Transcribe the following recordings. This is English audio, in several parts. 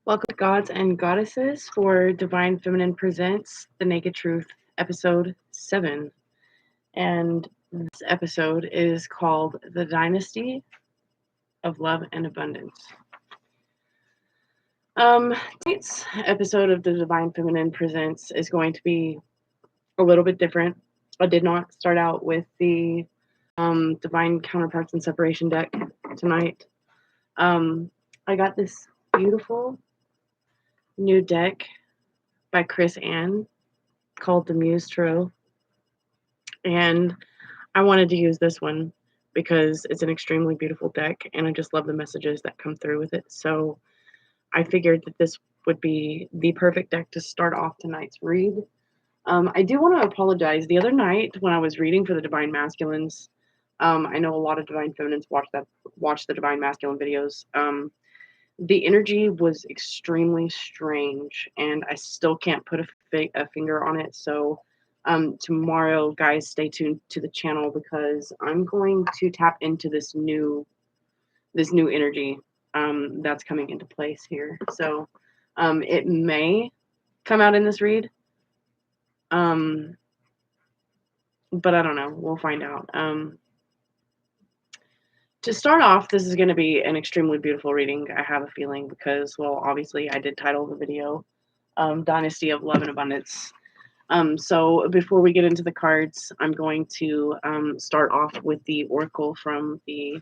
Welcome to Gods and Goddesses for Divine Feminine Presents The Naked Truth, episode 7. And this episode is called The Dynasty of Love and Abundance. Tonight's episode of the Divine Feminine Presents is going to be a little bit different. I did not start out with the Divine Counterparts and Separation deck tonight. I got this beautiful new deck by Chris Ann called the Muse Tarot, and I wanted to use this one because it's an extremely beautiful deck and I just love the messages that come through with it. So I figured that this would be the perfect deck to start off tonight's read. I do want to apologize. The other night when I was reading for the Divine Masculines, I know a lot of Divine Feminines watch the Divine Masculine videos. The energy was extremely strange, and I still can't put a finger on it. So tomorrow, guys, stay tuned to the channel because I'm going to tap into this new energy that's coming into place here. So it may come out in this read, but I don't know. We'll find out. To start off, this is going to be an extremely beautiful reading, I have a feeling, because, well, obviously I did title the video Dynasty of Love and Abundance. So before we get into the cards, I'm going to start off with the oracle from the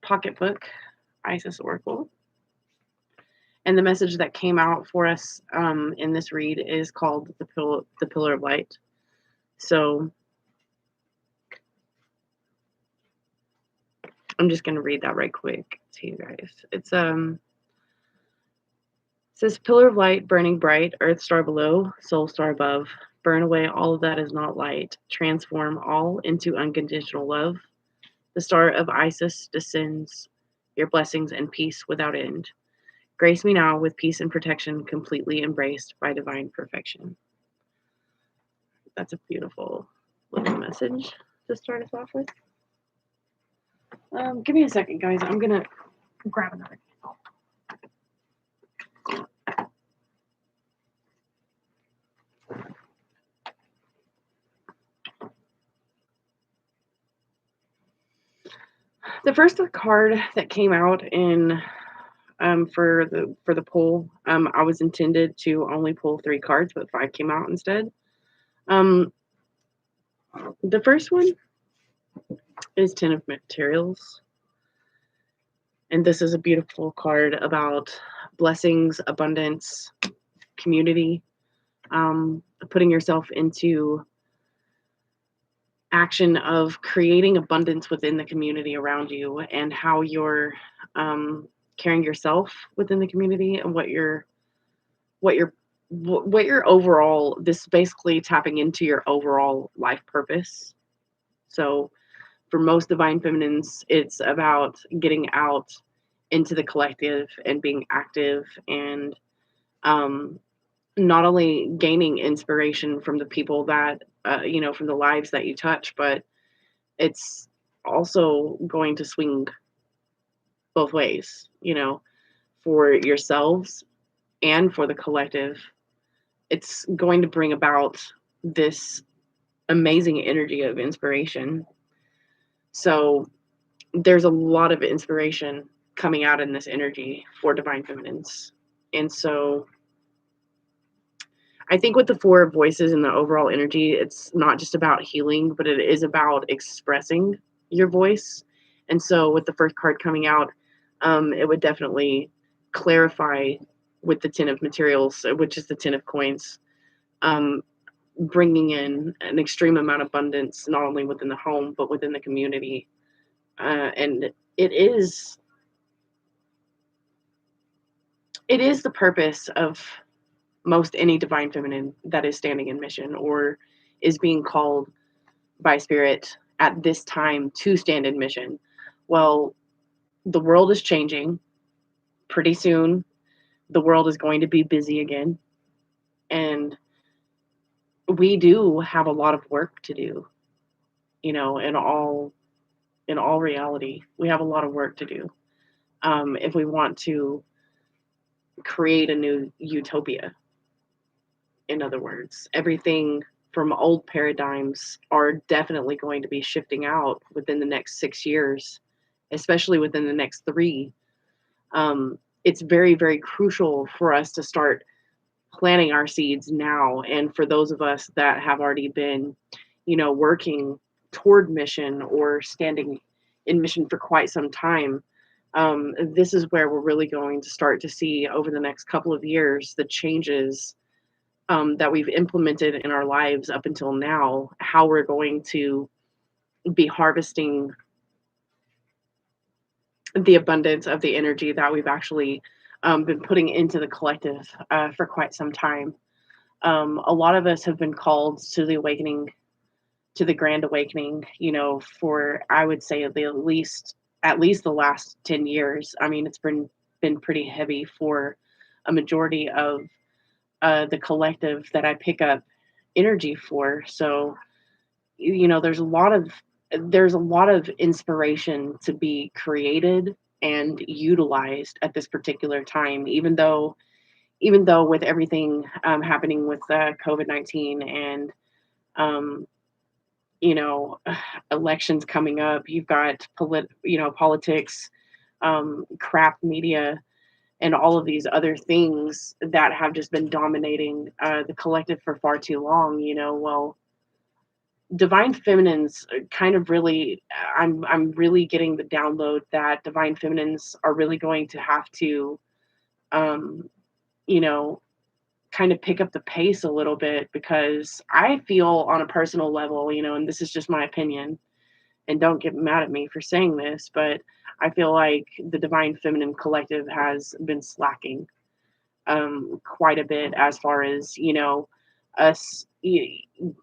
pocketbook, Isis Oracle. And the message that came out for us in this read is called the Pillar of Light. So I'm just going to read that right quick to you guys. It says, Pillar of light, burning bright, earth star below, soul star above. Burn away all of that is not light. Transform all into unconditional love. The star of Isis descends, your blessings and peace without end. Grace me now with peace and protection, completely embraced by divine perfection. That's a beautiful little message to start us off with. Give me a second, guys. I'm going to grab another candle. The first card that came out in for the pull, I was intended to only pull 3 cards, but 5 came out instead. The first one is Ten of Materials. And this is a beautiful card about blessings, abundance, community, putting yourself into action of creating abundance within the community around you, and how you're carrying yourself within the community, and what your overall, this basically tapping into your overall life purpose. So for most divine feminines, it's about getting out into the collective and being active, and not only gaining inspiration from the people that from the lives that you touch, but it's also going to swing both ways, for yourselves and for the collective. It's going to bring about this amazing energy of inspiration. So there's a lot of inspiration coming out in this energy for divine feminines. And so I think with the 4 voices and the overall energy, it's not just about healing, but it is about expressing your voice. And so with the first card coming out, it would definitely clarify with the Ten of Materials, which is the 10 of coins, bringing in an extreme amount of abundance, not only within the home, but within the community. And it is the purpose of most any divine feminine that is standing in mission or is being called by spirit at this time to stand in mission. Well, the world is changing. Pretty soon, the world is going to be busy again. And we do have a lot of work to do, in all in all reality, we have a lot of work to do if we want to create a new utopia. In other words, everything from old paradigms are definitely going to be shifting out within the next 6 years, especially within the next 3. It's very, very crucial for us to start planting our seeds now. And for those of us that have already been, working toward mission or standing in mission for quite some time, this is where we're really going to start to see over the next couple of years the changes that we've implemented in our lives up until now, how we're going to be harvesting the abundance of the energy that we've actually been putting into the collective for quite some time. A lot of us have been called to the awakening, to the grand awakening, for I would say at least the last 10 years. I mean, it's been pretty heavy for a majority of the collective that I pick up energy for. So, there's a lot of inspiration to be created and utilized at this particular time, even though with everything happening with COVID-19 and um, you know elections coming up, you've got politics, crap media, and all of these other things that have just been dominating the collective for far too long. Well, divine feminines kind of really, I'm really getting the download that divine feminines are really going to have to um you know kind of pick up the pace a little bit, because I feel on a personal level, and this is just my opinion, and don't get mad at me for saying this, but I feel like the divine feminine collective has been slacking quite a bit, as far as us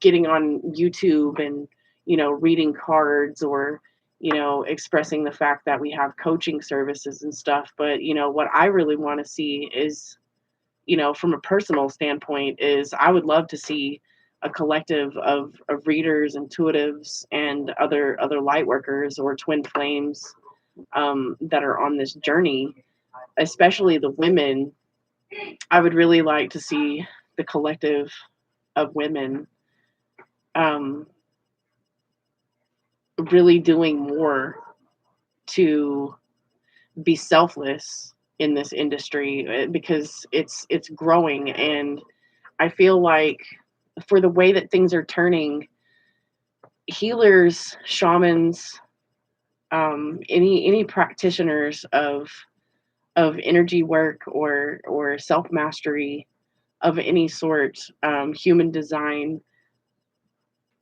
getting on YouTube and reading cards, or expressing the fact that we have coaching services and stuff. But what I really want to see is, from a personal standpoint, is I would love to see a collective of readers, intuitives, and other light workers or twin flames that are on this journey, especially the women. I would really like to see the collective of women um, really doing more to be selfless in this industry, because it's growing, and I feel like for the way that things are turning, healers, shamans, any practitioners of energy work or self mastery of any sort, human design,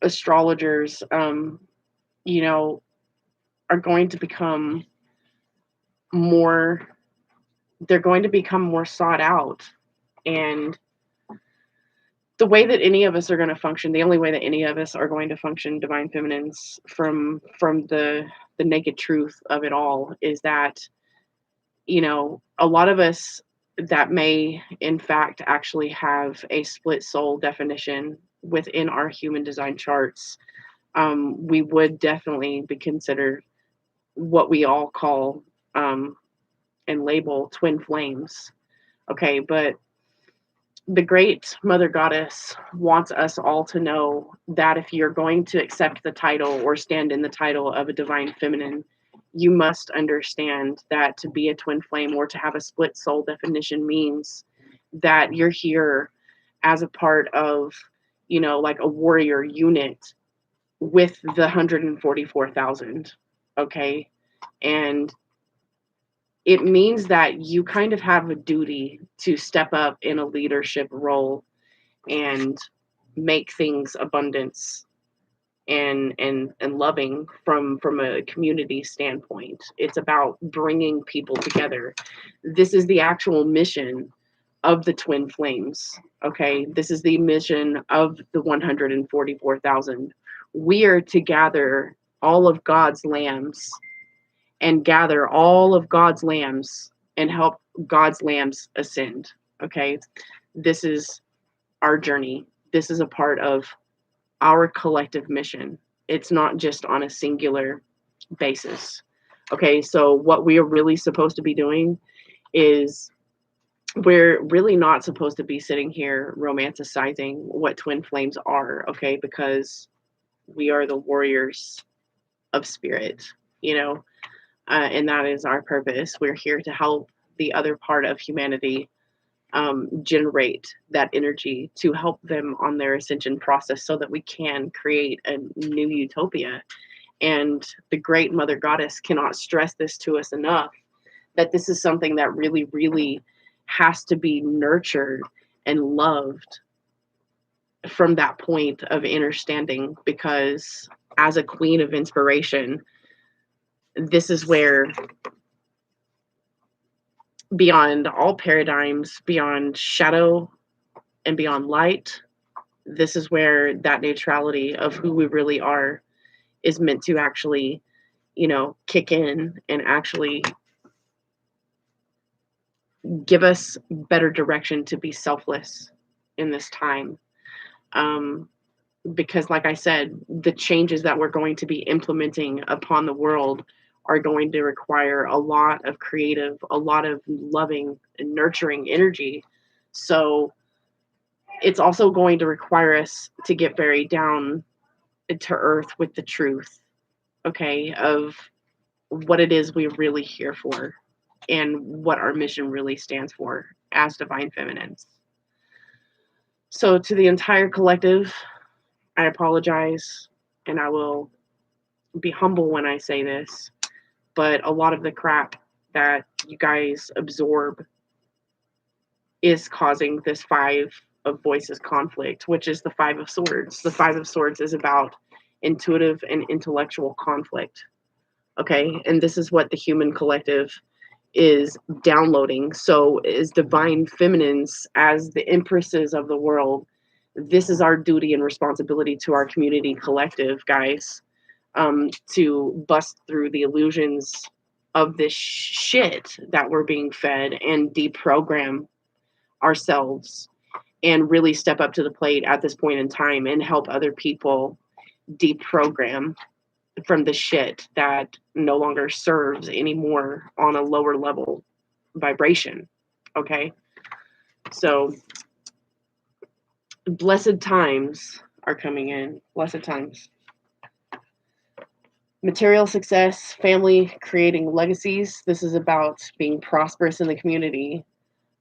astrologers, you know, are going to become more, they're going to become more sought out. And the way that any of us are going to function, the only way that any of us are going to function, divine feminines, from the naked truth of it all, is that, a lot of us that may in fact actually have a split soul definition within our human design charts, we would definitely be considered what we all call and label twin flames. Okay, but the great mother goddess wants us all to know that if you're going to accept the title or stand in the title of a divine feminine, you must understand that to be a twin flame or to have a split soul definition means that you're here as a part of, like a warrior unit with the 144,000. Okay. And it means that you kind of have a duty to step up in a leadership role and make things abundance and loving from a community standpoint. It's about bringing people together. This is the actual mission of the twin flames. Okay, this is the mission of the 144,000. We are to gather all of God's lambs and gather all of God's lambs and help God's lambs ascend. Okay, this is our journey. This is a part of our collective mission. It's not just on a singular basis. Okay, so what we are really supposed to be doing is we're really not supposed to be sitting here romanticizing what twin flames are, okay? Because we are the warriors of spirit, you know, and that is our purpose. We're here to help the other part of humanity generate that energy to help them on their ascension process so that we can create a new utopia. And the great Mother Goddess cannot stress this to us enough, that this is something that really, really has to be nurtured and loved from that point of understanding, because as a queen of inspiration, this is where, beyond all paradigms, beyond shadow and beyond light, this is where that neutrality of who we really are is meant to actually, you know, kick in and actually give us better direction to be selfless in this time. Because like I said, the changes that we're going to be implementing upon the world are going to require a lot of creative, a lot of loving and nurturing energy. So it's also going to require us to get very down to earth with the truth, okay, of what it is we're really here for and what our mission really stands for as divine feminines. So to the entire collective, I apologize, and I will be humble when I say this, but a lot of the crap that you guys absorb is causing this Five of Voices conflict, which is the Five of Swords. The Five of Swords is about intuitive and intellectual conflict. Okay, and this is what the human collective is downloading. So as divine feminines, as the empresses of the world, this is our duty and responsibility to our community collective, guys, to bust through the illusions of this shit that we're being fed and deprogram ourselves and really step up to the plate at this point in time and help other people deprogram from the shit that no longer serves anymore on a lower level vibration. Okay, so blessed times are coming in. Blessed times. Material success, family, creating legacies. This is about being prosperous in the community.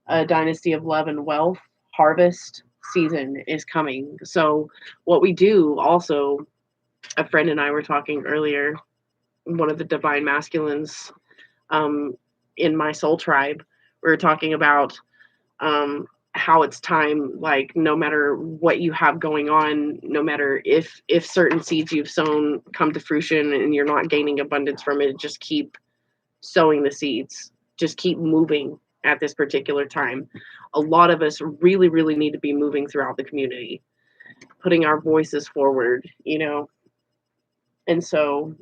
A dynasty of love and wealth. Harvest season is coming. So what we do also, a friend and I were talking earlier, one of the divine masculines in my soul tribe, we were talking about how it's time, like no matter what you have going on, no matter if certain seeds you've sown come to fruition and you're not gaining abundance from it, just keep sowing the seeds, just keep moving at this particular time. A lot of us really, really need to be moving throughout the community, putting our voices forward, you know. And so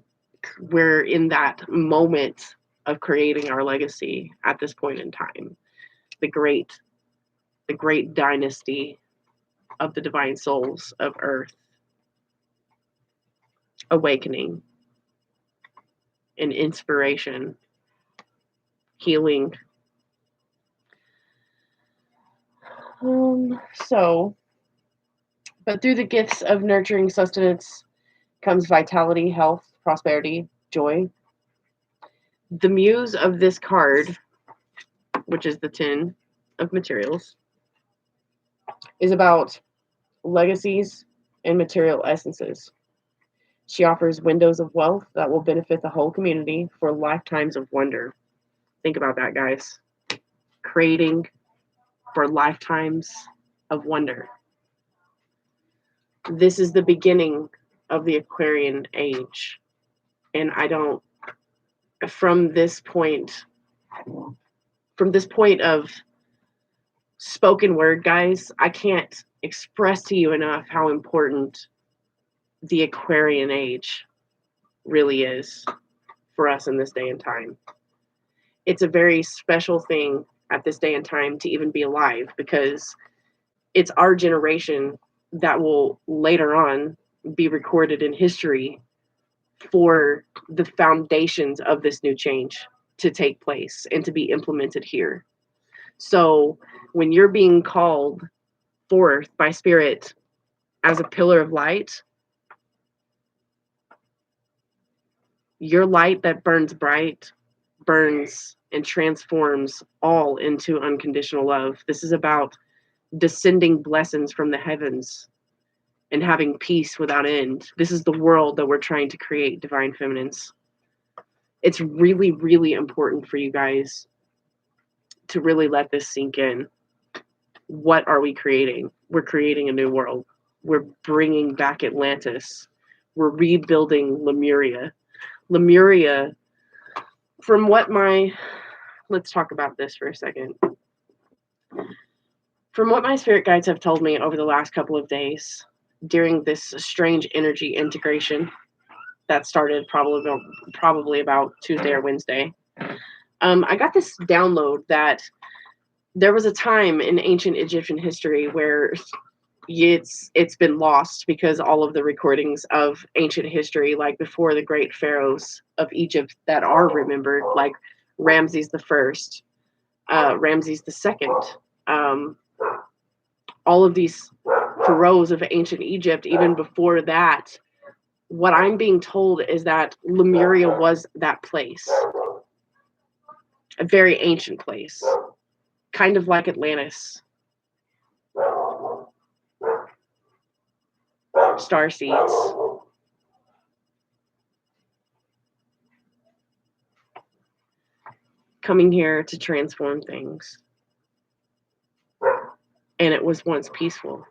we're in that moment of creating our legacy at this point in time. The great dynasty of the divine souls of Earth, awakening and inspiration, healing. But through the gifts of nurturing sustenance comes vitality, health, prosperity, joy. The muse of this card, which is the 10 of materials, is about legacies and material essences. She offers windows of wealth that will benefit the whole community for lifetimes of wonder. Think about that, guys. Creating for lifetimes of wonder. This is the beginning of the Aquarian Age. And from this point of spoken word, guys, I can't express to you enough how important the Aquarian Age really is for us in this day and time. It's a very special thing at this day and time to even be alive, because it's our generation that will later on be recorded in history for the foundations of this new change to take place and to be implemented here. So when you're being called forth by Spirit as a pillar of light, your light that burns bright burns and transforms all into unconditional love. This is about descending blessings from the heavens and having peace without end. This is the world that we're trying to create, Divine Feminines. It's really, really important for you guys to really let this sink in. What are we creating? We're creating a new world. We're bringing back Atlantis. We're rebuilding Lemuria. Lemuria, from what let's talk about this for a second. From what my spirit guides have told me over the last couple of days, during this strange energy integration that started probably about Tuesday or Wednesday, I got this download that there was a time in ancient Egyptian history where it's been lost because all of the recordings of ancient history, like before the great pharaohs of Egypt that are remembered, like Ramses the First, Ramses the Second, all of these pharaohs of ancient Egypt, even before that, what I'm being told is that Lemuria was that place, a very ancient place, kind of like Atlantis. Star seeds. Coming here to transform things. And it was once peaceful.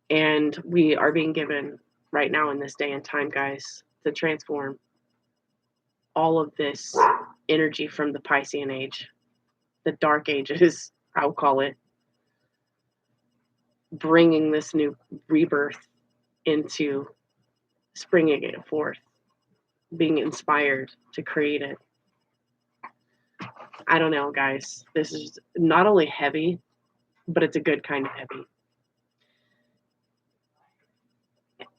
And we are being given right now in this day and time, guys, to transform all of this energy from the Piscean age, the dark ages, I'll call it, bringing this new rebirth into springing it forth, being inspired to create it. I don't know, guys. This is not only heavy, but it's a good kind of heavy.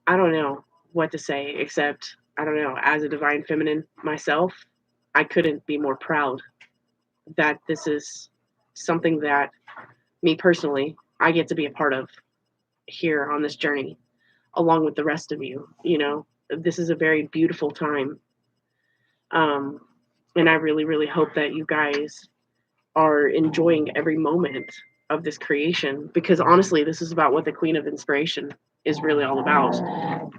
I don't know what to say, except, I don't know, as a divine feminine myself, I couldn't be more proud that this is something that me personally, I get to be a part of here on this journey, along with the rest of you. You know, this is a very beautiful time. And I really, really hope that you guys are enjoying every moment of this creation, because honestly, this is about what the Queen of Inspiration is really all about.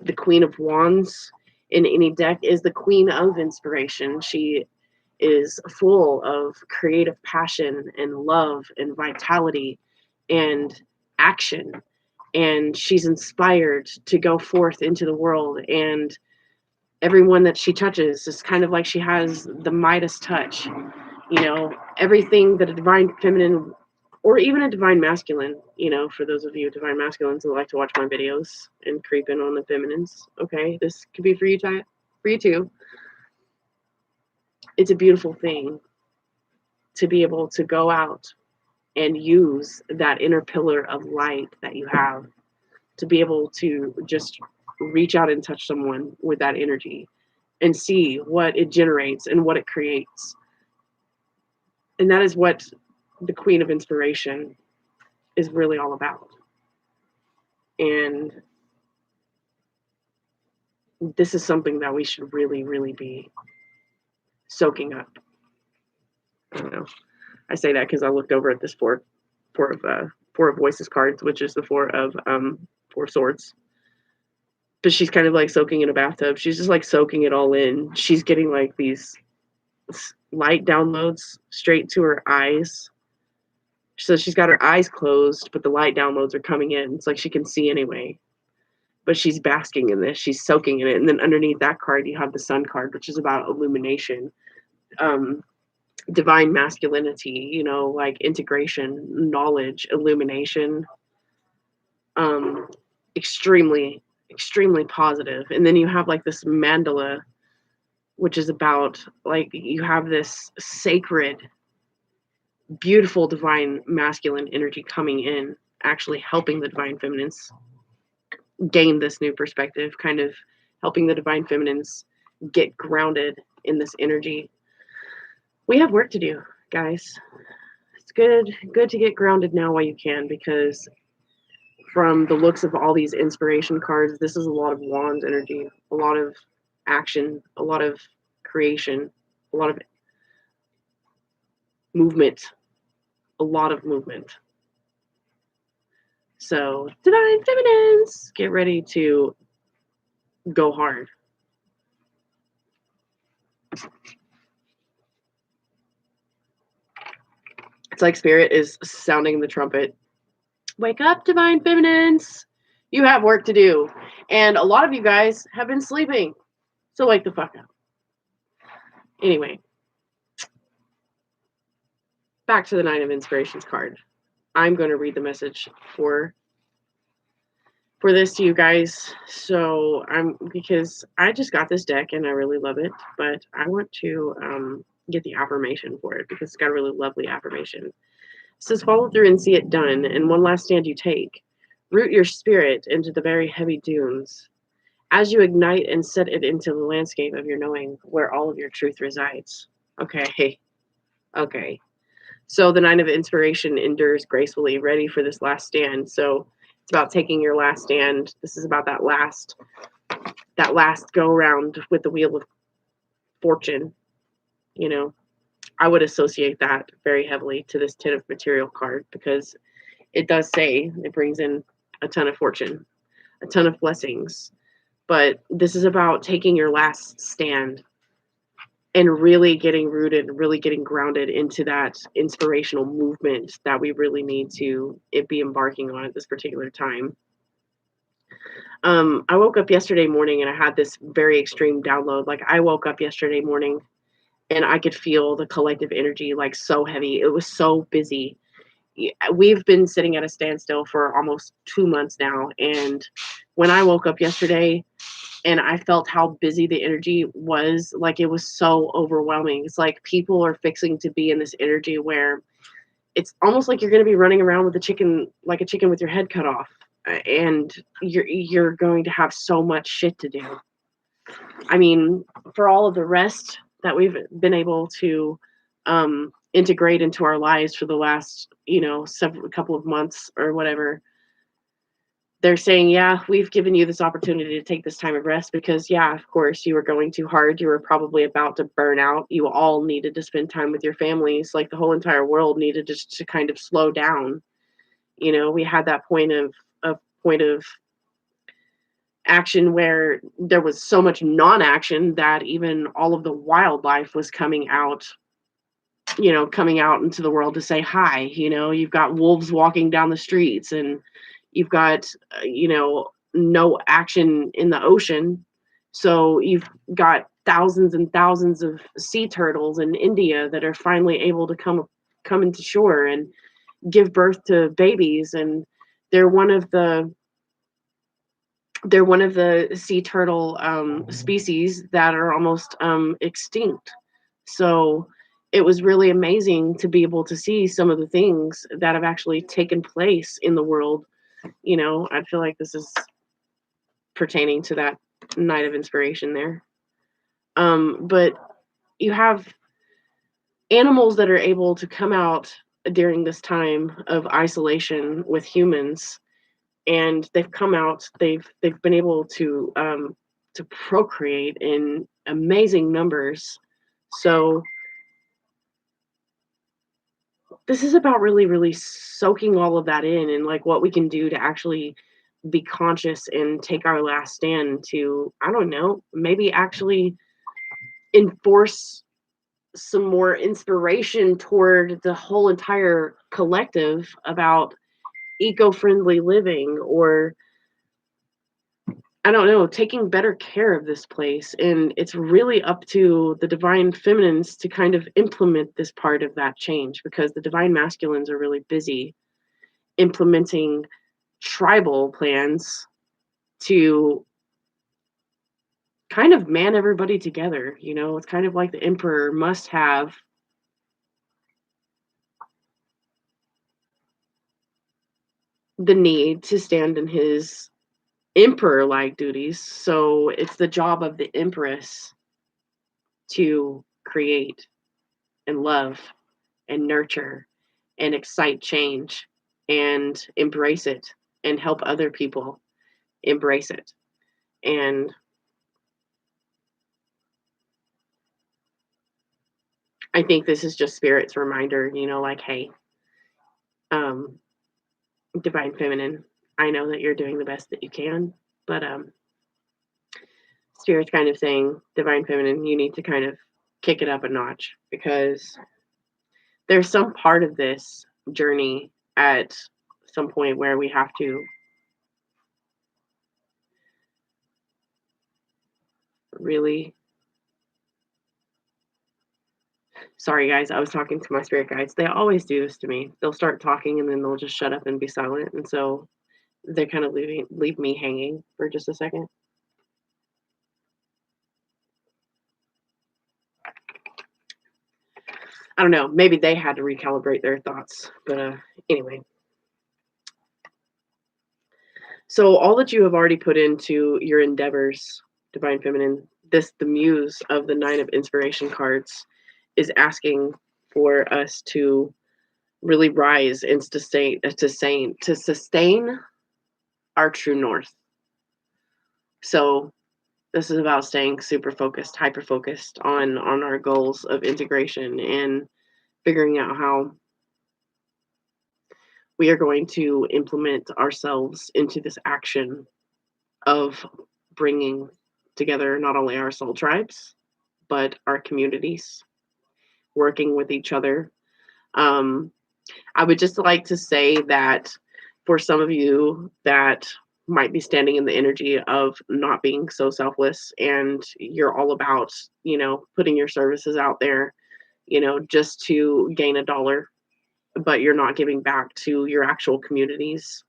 The Queen of Wands in any deck is the Queen of Inspiration. She is full of creative passion and love and vitality and action. And she's inspired to go forth into the world. And everyone that she touches is kind of like she has the Midas touch. You know, everything that a divine feminine or even a divine masculine, you know, for those of you divine masculines who like to watch my videos and creep in on the feminines, okay, this could be for you too. It's a beautiful thing to be able to go out and use that inner pillar of light that you have to be able to just reach out and touch someone with that energy and see what it generates and what it creates. And that is what the Queen of Inspiration is really all about. And this is something that we should really, really be soaking up. I don't know. I say that because I looked over at this four of voices cards, which is the four of swords. But she's kind of like soaking in a bathtub. She's just like soaking it all in. She's getting like these light downloads straight to her eyes. So she's got her eyes closed, but the light downloads are coming in. It's like she can see anyway. But she's basking in this. She's soaking in it. And then underneath that card, you have the Sun card, which is about illumination, divine masculinity, you know, like integration, knowledge, illumination. Extremely, extremely positive. And then you have like this mandala, which is about like you have this sacred, beautiful divine masculine energy coming in, actually helping the divine feminines gain this new perspective, kind of helping the divine feminines get grounded in this energy. We have work to do, guys. It's good to get grounded now while you can, because from the looks of all these inspiration cards, this is a lot of wands energy, a lot of action, a lot of creation, a lot of movement, a lot of movement. So, divine feminines, get ready to go hard. It's like Spirit is sounding the trumpet. Wake up, divine feminines. You have work to do. And a lot of you guys have been sleeping. So wake the fuck up. Anyway, back to the Nine of Inspirations card. I'm going to read the message for this to you guys. So because I just got this deck and I really love it, but I want to get the affirmation for it because it's got a really lovely affirmation. It says, follow through and see it done, and one last stand you take. Root your spirit into the very heavy dunes. As you ignite and set it into the landscape of your knowing, where all of your truth resides. Okay. So the Nine of Inspiration endures gracefully, ready for this last stand. So it's about taking your last stand. This is about that last go around with the Wheel of Fortune. You know, I would associate that very heavily to this Ten of Material card, because it does say it brings in a ton of fortune, a ton of blessings. But this is about taking your last stand and really getting rooted, really getting grounded into that inspirational movement that we really need to be embarking on at this particular time. I woke up yesterday morning and I had this very extreme download. Like, I woke up yesterday morning and I could feel the collective energy, like, so heavy. It was so busy. We've been sitting at a standstill for almost 2 months now. And when I woke up yesterday and I felt how busy the energy was, like, it was so overwhelming. It's like people are fixing to be in this energy where it's almost like you're going to be running around with a chicken, like a chicken with your head cut off. And you're going to have so much shit to do. I mean, for all of the rest that we've been able to integrate into our lives for the last, couple of months or whatever, they're saying, yeah, we've given you this opportunity to take this time of rest because, yeah, of course, you were going too hard. You were probably about to burn out. You all needed to spend time with your families. Like, the whole entire world needed just to kind of slow down. We had that point of action where there was so much non-action that even all of the wildlife was coming out into the world to say hi. You've got wolves walking down the streets, and you've got no action in the ocean, so you've got thousands and thousands of sea turtles in India that are finally able to come into shore and give birth to babies, and they're one of the sea turtle species that are almost extinct. So it was really amazing to be able to see some of the things that have actually taken place in the world. I feel like this is pertaining to that Night of Inspiration there. But you have animals that are able to come out during this time of isolation with humans, and they've come out. They've been able to procreate in amazing numbers. So this is about really, really soaking all of that in, and like what we can do to actually be conscious and take our last stand to, I don't know, maybe actually enforce some more inspiration toward the whole entire collective about eco-friendly living, or I don't know, taking better care of this place. And it's really up to the divine feminines to kind of implement this part of that change, because the divine masculines are really busy implementing tribal plans to kind of man everybody together. It's kind of like the emperor must have the need to stand in his emperor-like duties. So it's the job of the empress to create and love and nurture and excite change and embrace it and help other people embrace it. And I think this is just Spirit's reminder, like, hey, um, Divine Feminine, I know that you're doing the best that you can, but Spirit's kind of saying, Divine Feminine, you need to kind of kick it up a notch, because there's some part of this journey at some point where we have to really. Sorry, guys, I was talking to my spirit guides. They always do this to me. They'll start talking and then they'll just shut up and be silent. And so they kind of leave me hanging for just a second. I don't know. Maybe they had to recalibrate their thoughts. But anyway. So all that you have already put into your endeavors, Divine Feminine, the muse of the 9 of Inspiration cards is asking for us to really rise and to sustain our true north. So this is about staying super focused, hyper focused on our goals of integration and figuring out how we are going to implement ourselves into this action of bringing together not only our soul tribes, but our communities, working with each other. I would just like to say that for some of you that might be standing in the energy of not being so selfless, and you're all about, putting your services out there, just to gain a dollar, but you're not giving back to your actual communities.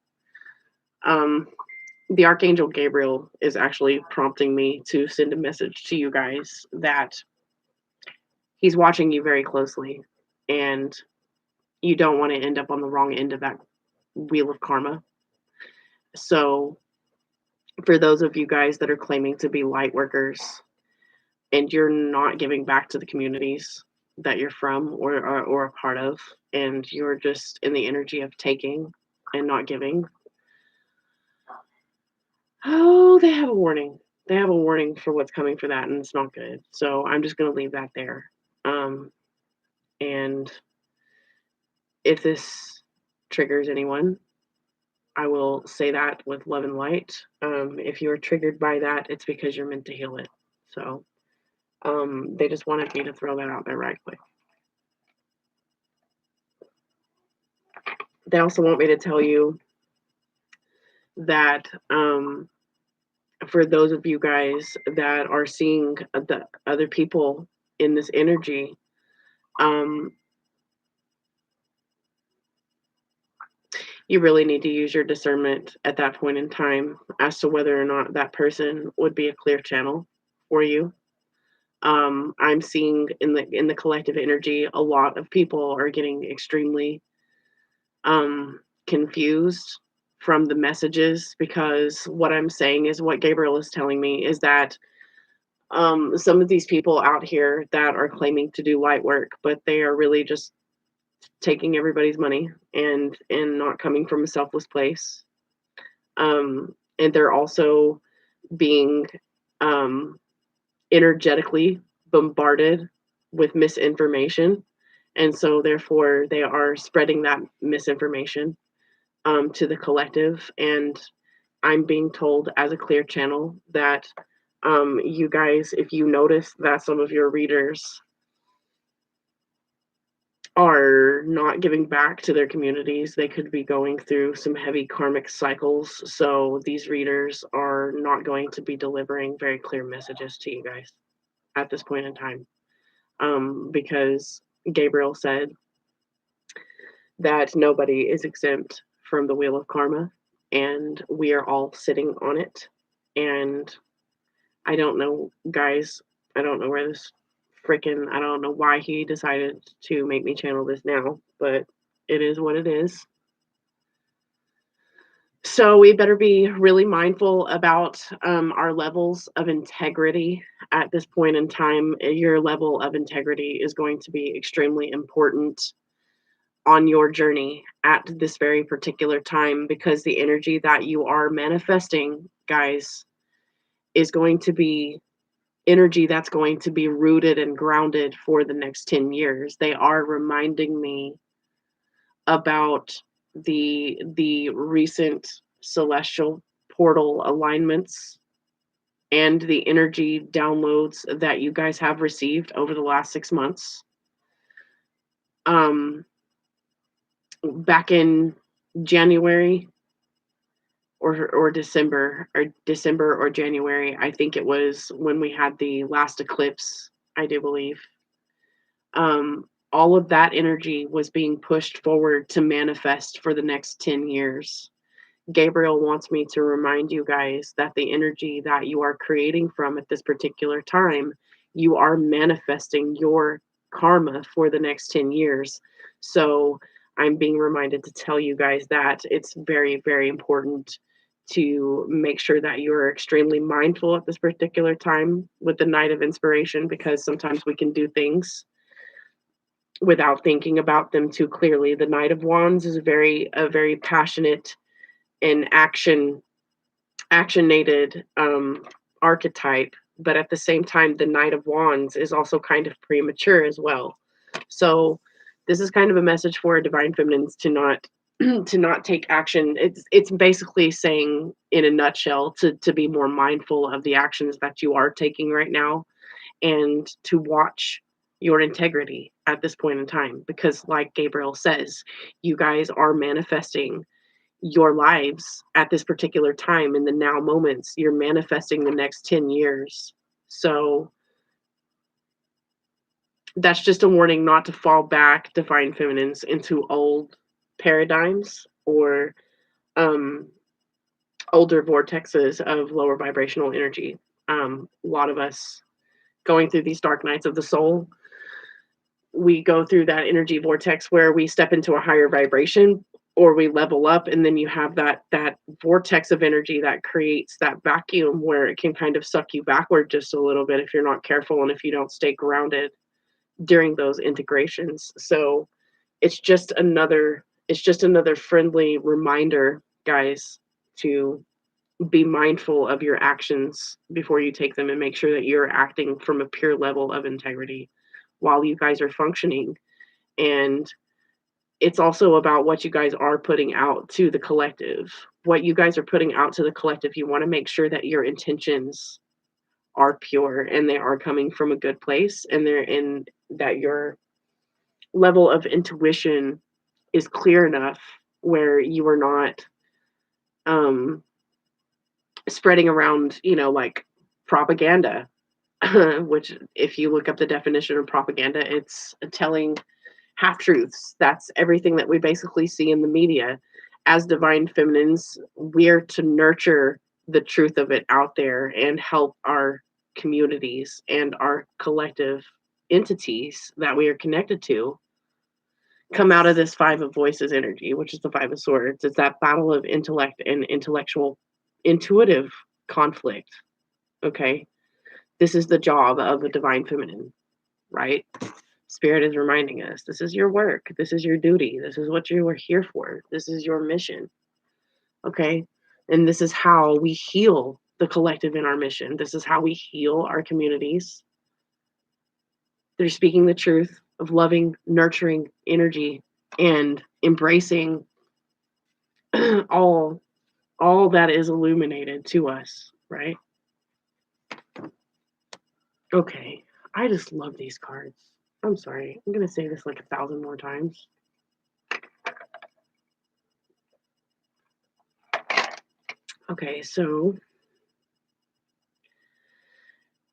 The Archangel Gabriel is actually prompting me to send a message to you guys that he's watching you very closely, and you don't want to end up on the wrong end of that wheel of karma. So for those of you guys that are claiming to be light workers and you're not giving back to the communities that you're from or a part of, and you're just in the energy of taking and not giving, oh, they have a warning. They have a warning for what's coming for that, and it's not good. So I'm just going to leave that there. And if this triggers anyone, I will say that with love and light. If you're triggered by that, it's because you're meant to heal it. So they just wanted me to throw that out there right quick. They also want me to tell you that for those of you guys that are seeing the other people in this energy, you really need to use your discernment at that point in time as to whether or not that person would be a clear channel for you. I'm seeing in the collective energy, a lot of people are getting extremely confused from the messages, because what I'm saying is what Gabriel is telling me is that some of these people out here that are claiming to do light work, but they are really just taking everybody's money and not coming from a selfless place. And they're also being energetically bombarded with misinformation. And so therefore they are spreading that misinformation to the collective. And I'm being told as a clear channel that you guys, if you notice that some of your readers are not giving back to their communities, they could be going through some heavy karmic cycles. So these readers are not going to be delivering very clear messages to you guys at this point in time. Because Gabriel said that nobody is exempt from the wheel of karma, and we are all sitting on it. And I don't know, guys, I don't know where this I don't know why he decided to make me channel this now, but it is what it is. So we better be really mindful about our levels of integrity at this point in time. Your level of integrity is going to be extremely important on your journey at this very particular time, because the energy that you are manifesting, guys, is going to be energy that's going to be rooted and grounded for the next 10 years. They are reminding me about the recent celestial portal alignments and the energy downloads that you guys have received over the last 6 months. Um Back in January or December or January, I think it was when we had the last eclipse, I do believe. All of that energy was being pushed forward to manifest for the next 10 years. Gabriel wants me to remind you guys that the energy that you are creating from at this particular time, you are manifesting your karma for the next 10 years. So I'm being reminded to tell you guys that it's very, very important to make sure that you're extremely mindful at this particular time with the Night of Inspiration, because sometimes we can do things without thinking about them too clearly. The Knight of Wands is a very passionate and actionated archetype, but at the same time, the Knight of Wands is also kind of premature as well. So this is kind of a message for divine feminines to not to not take action. It's basically saying in a nutshell to be more mindful of the actions that you are taking right now, and to watch your integrity at this point in time, because like Gabriel says, you guys are manifesting your lives at this particular time in the now moments. You're manifesting the next 10 years. So that's just a warning not to fall back, divine feminines, into old paradigms or um, older vortexes of lower vibrational energy. A lot of us going through these dark nights of the soul, we go through that energy vortex where we step into a higher vibration or we level up, and then you have that vortex of energy that creates that vacuum where it can kind of suck you backward just a little bit if you're not careful and if you don't stay grounded during those integrations. So it's just another friendly reminder, guys, to be mindful of your actions before you take them, and make sure that you're acting from a pure level of integrity while you guys are functioning. And it's also about what you guys are putting out to the collective. What you guys are putting out to the collective, you want to make sure that your intentions are pure and they are coming from a good place, and they're in that your level of intuition is clear enough where you are not um spreading around, like propaganda. Which, if you look up the definition of propaganda, it's telling half truths. That's everything that we basically see in the media. As divine feminines, we're to nurture the truth of it out there and help our communities and our collective entities that we are connected to come out of this Five of Voices energy, which is the Five of Swords. It's that battle of intellect and intuitive conflict. Okay. This is the job of a divine feminine, right? Spirit is reminding us this is your work. This is your duty. This is what you were here for. This is your mission. Okay. And this is how we heal the collective in our mission. This is how we heal our communities. They're speaking the truth of loving, nurturing energy and embracing all all that is illuminated to us, right? Okay. I just love these cards. I'm sorry. I'm going to say this like 1,000 more times. Okay, so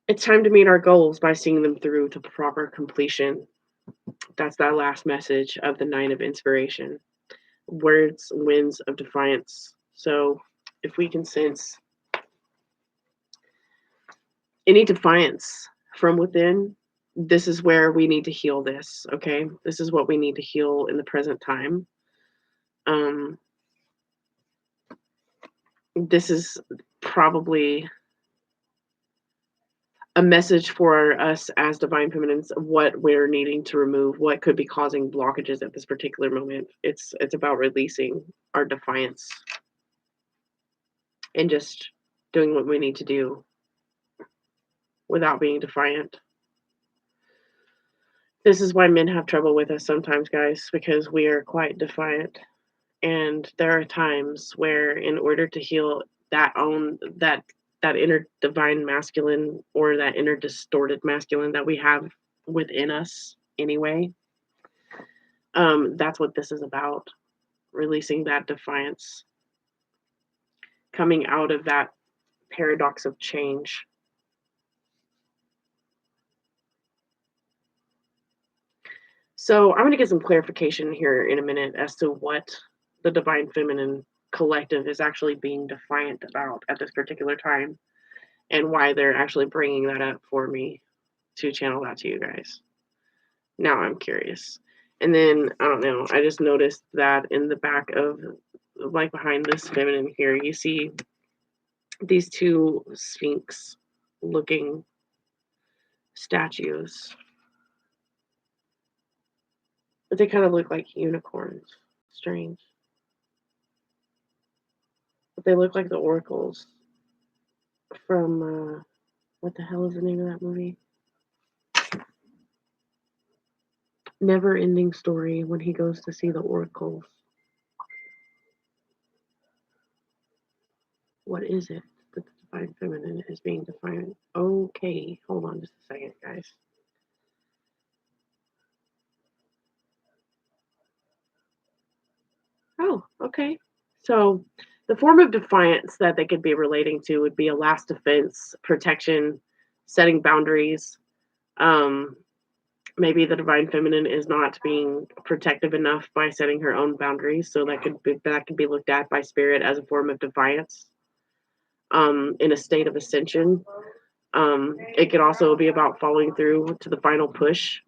it's time to meet our goals by seeing them through to proper completion. That's that last message of the Nine of Inspiration. Words, winds of defiance. So if we can sense any defiance from within, this is where we need to heal this, okay? This is what we need to heal in the present time. Um, this is probably a message for us as divine feminines of what we're needing to remove, what could be causing blockages at this particular moment. It's about releasing our defiance and just doing what we need to do without being defiant. This is why men have trouble with us sometimes, guys, because we are quite defiant. And there are times where, in order to heal that inner divine masculine, or that inner distorted masculine that we have within us anyway, that's what this is about. Releasing that defiance, coming out of that paradox of change. So I'm going to get some clarification here in a minute as to what the divine feminine collective is actually being defiant about at this particular time, and why they're actually bringing that up for me to channel that to you guys. Now I'm curious. And then, I don't know, I just noticed that in the back of, like behind this feminine here, you see these two sphinx looking statues. But they kind of look like unicorns. Strange. But they look like the oracles from, what the hell is the name of that movie? Never Ending Story, when he goes to see the oracles. What is it that the divine feminine is being defined? Okay, hold on just a second, guys. Oh, okay. So the form of defiance that they could be relating to would be a last defense, protection, setting boundaries. Maybe the divine feminine is not being protective enough by setting her own boundaries, so that could be looked at by spirit as a form of defiance. In a state of ascension. It could also be about following through to the final push.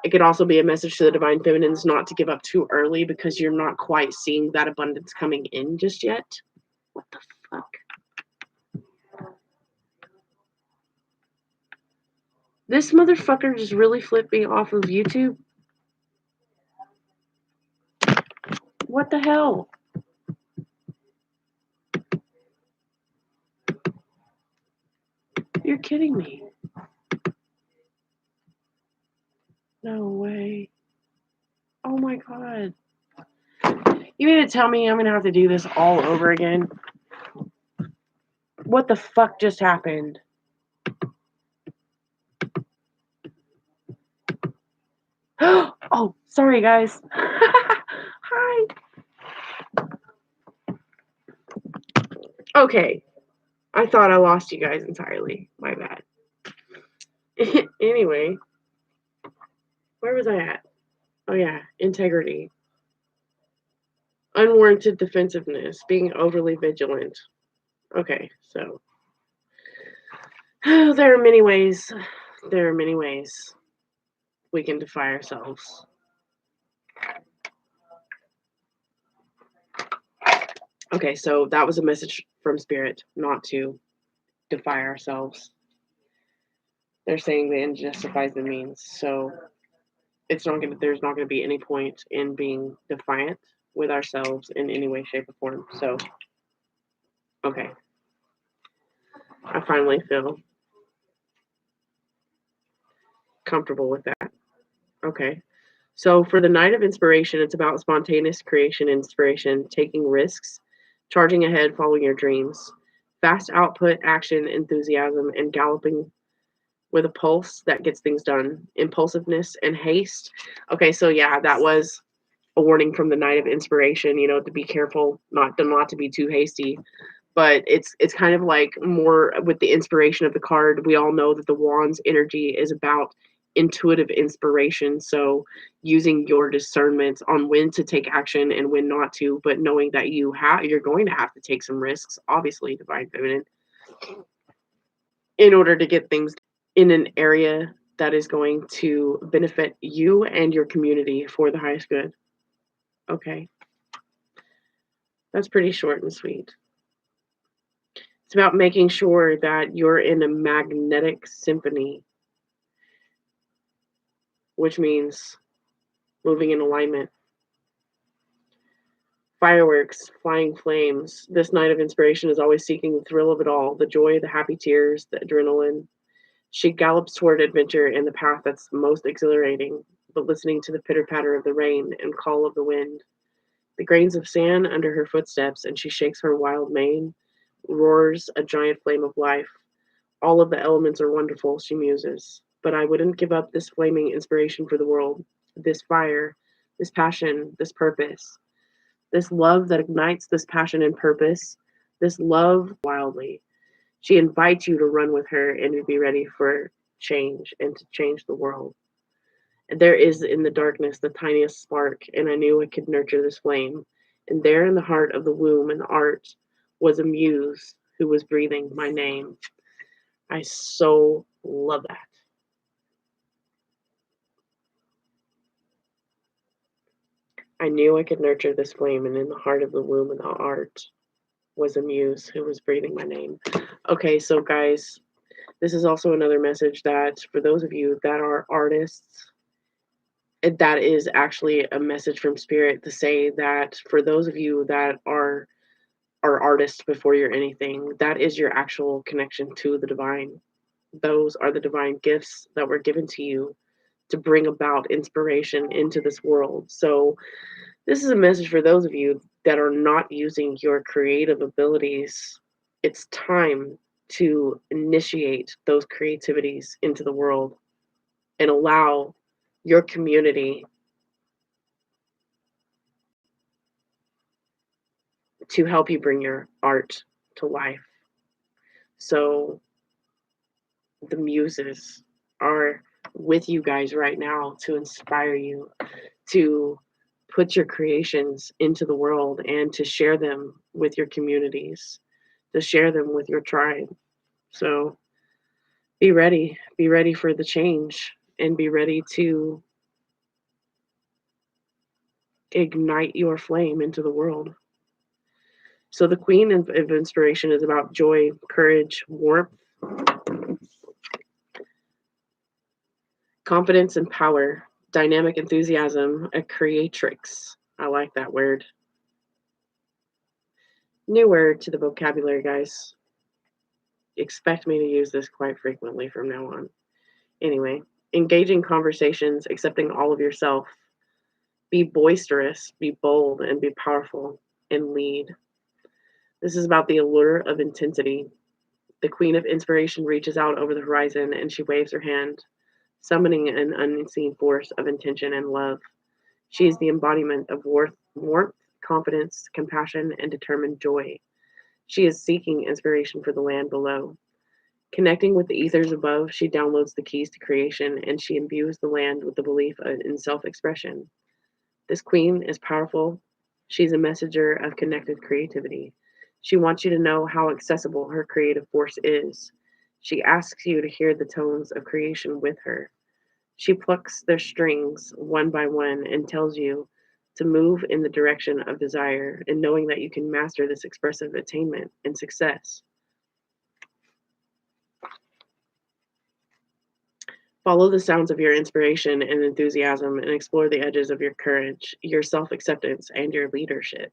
It could also be a message to the divine feminines not to give up too early because you're not quite seeing that abundance coming in just yet. What the fuck? This motherfucker just really flipped me off of YouTube. What the hell? You're kidding me. No way. Oh my god. You mean to tell me I'm gonna have to do this all over again? What the fuck just happened? Oh, sorry guys. Hi. Okay. I thought I lost you guys entirely. My bad. Anyway, where was I at? Oh yeah, integrity. Unwarranted defensiveness, being overly vigilant. Okay, so there are many ways. There are many ways we can defy ourselves. Okay, so that was a message from spirit not to defy ourselves. They're saying the end justifies the means, so there's not gonna be any point in being defiant with ourselves in any way, shape, or form. So okay. I finally feel comfortable with that. Okay. So for the night of inspiration, it's about spontaneous creation, inspiration, taking risks, charging ahead, following your dreams, fast output, action, enthusiasm, and galloping with a pulse that gets things done, impulsiveness and haste. Okay, so yeah, that was a warning from the night of inspiration, to be careful, not to be too hasty. But it's kind of like more with the inspiration of the card. We all know that the wand's energy is about intuitive inspiration, so using your discernment on when to take action and when not to, but knowing that you're going to have to take some risks, obviously, divine feminine, in order to get things in an area that is going to benefit you and your community for the highest good. Okay, that's pretty short and sweet. It's about making sure that you're in a magnetic symphony, which means moving in alignment. Fireworks, flying flames. This night of inspiration is always seeking the thrill of it all, the joy, the happy tears, the adrenaline. She gallops toward adventure in the path that's most exhilarating, but listening to the pitter-patter of the rain and call of the wind. The grains of sand under her footsteps, and she shakes her wild mane, roars a giant flame of life. All of the elements are wonderful, she muses. But I wouldn't give up this flaming inspiration for the world, this fire, this passion, this purpose, this love that ignites this passion and purpose, this love wildly. She invites you to run with her and to be ready for change and to change the world. There is in the darkness the tiniest spark, and I knew I could nurture this flame. And there in the heart of the womb and art was a muse who was breathing my name. I so love that. I knew I could nurture this flame, and in the heart of the womb and the art was a muse who was breathing my name. Okay, so guys, this is also another message that for those of you that are artists, that is actually a message from spirit to say that for those of you that are artists before you're anything, that is your actual connection to the divine. Those are the divine gifts that were given to you to bring about inspiration into this world. So this is a message for those of you that are not using your creative abilities. It's time to initiate those creativities into the world and allow your community to help you bring your art to life. So the muses are with you guys right now to inspire you to put your creations into the world and to share them with your communities, to share them with your tribe. So be ready for the change, and be ready to ignite your flame into the world. So the queen of inspiration is about joy, courage, warmth, confidence and power, dynamic enthusiasm, a creatrix. I like that word. New word to the vocabulary, guys. Expect me to use this quite frequently from now on. Anyway, engaging conversations, accepting all of yourself. Be boisterous, be bold, and be powerful, and lead. This is about the allure of intensity. The queen of inspiration reaches out over the horizon and she waves her hand, summoning an unseen force of intention and love. She is the embodiment of warmth, confidence, compassion, and determined joy. She is seeking inspiration for the land below. Connecting with the ethers above, she downloads the keys to creation and she imbues the land with the belief in self expression. This queen is powerful. She's a messenger of connected creativity. She wants you to know how accessible her creative force is. She asks you to hear the tones of creation with her. She plucks their strings one by one and tells you to move in the direction of desire and knowing that you can master this expressive attainment and success. Follow the sounds of your inspiration and enthusiasm and explore the edges of your courage, your self acceptance, and your leadership.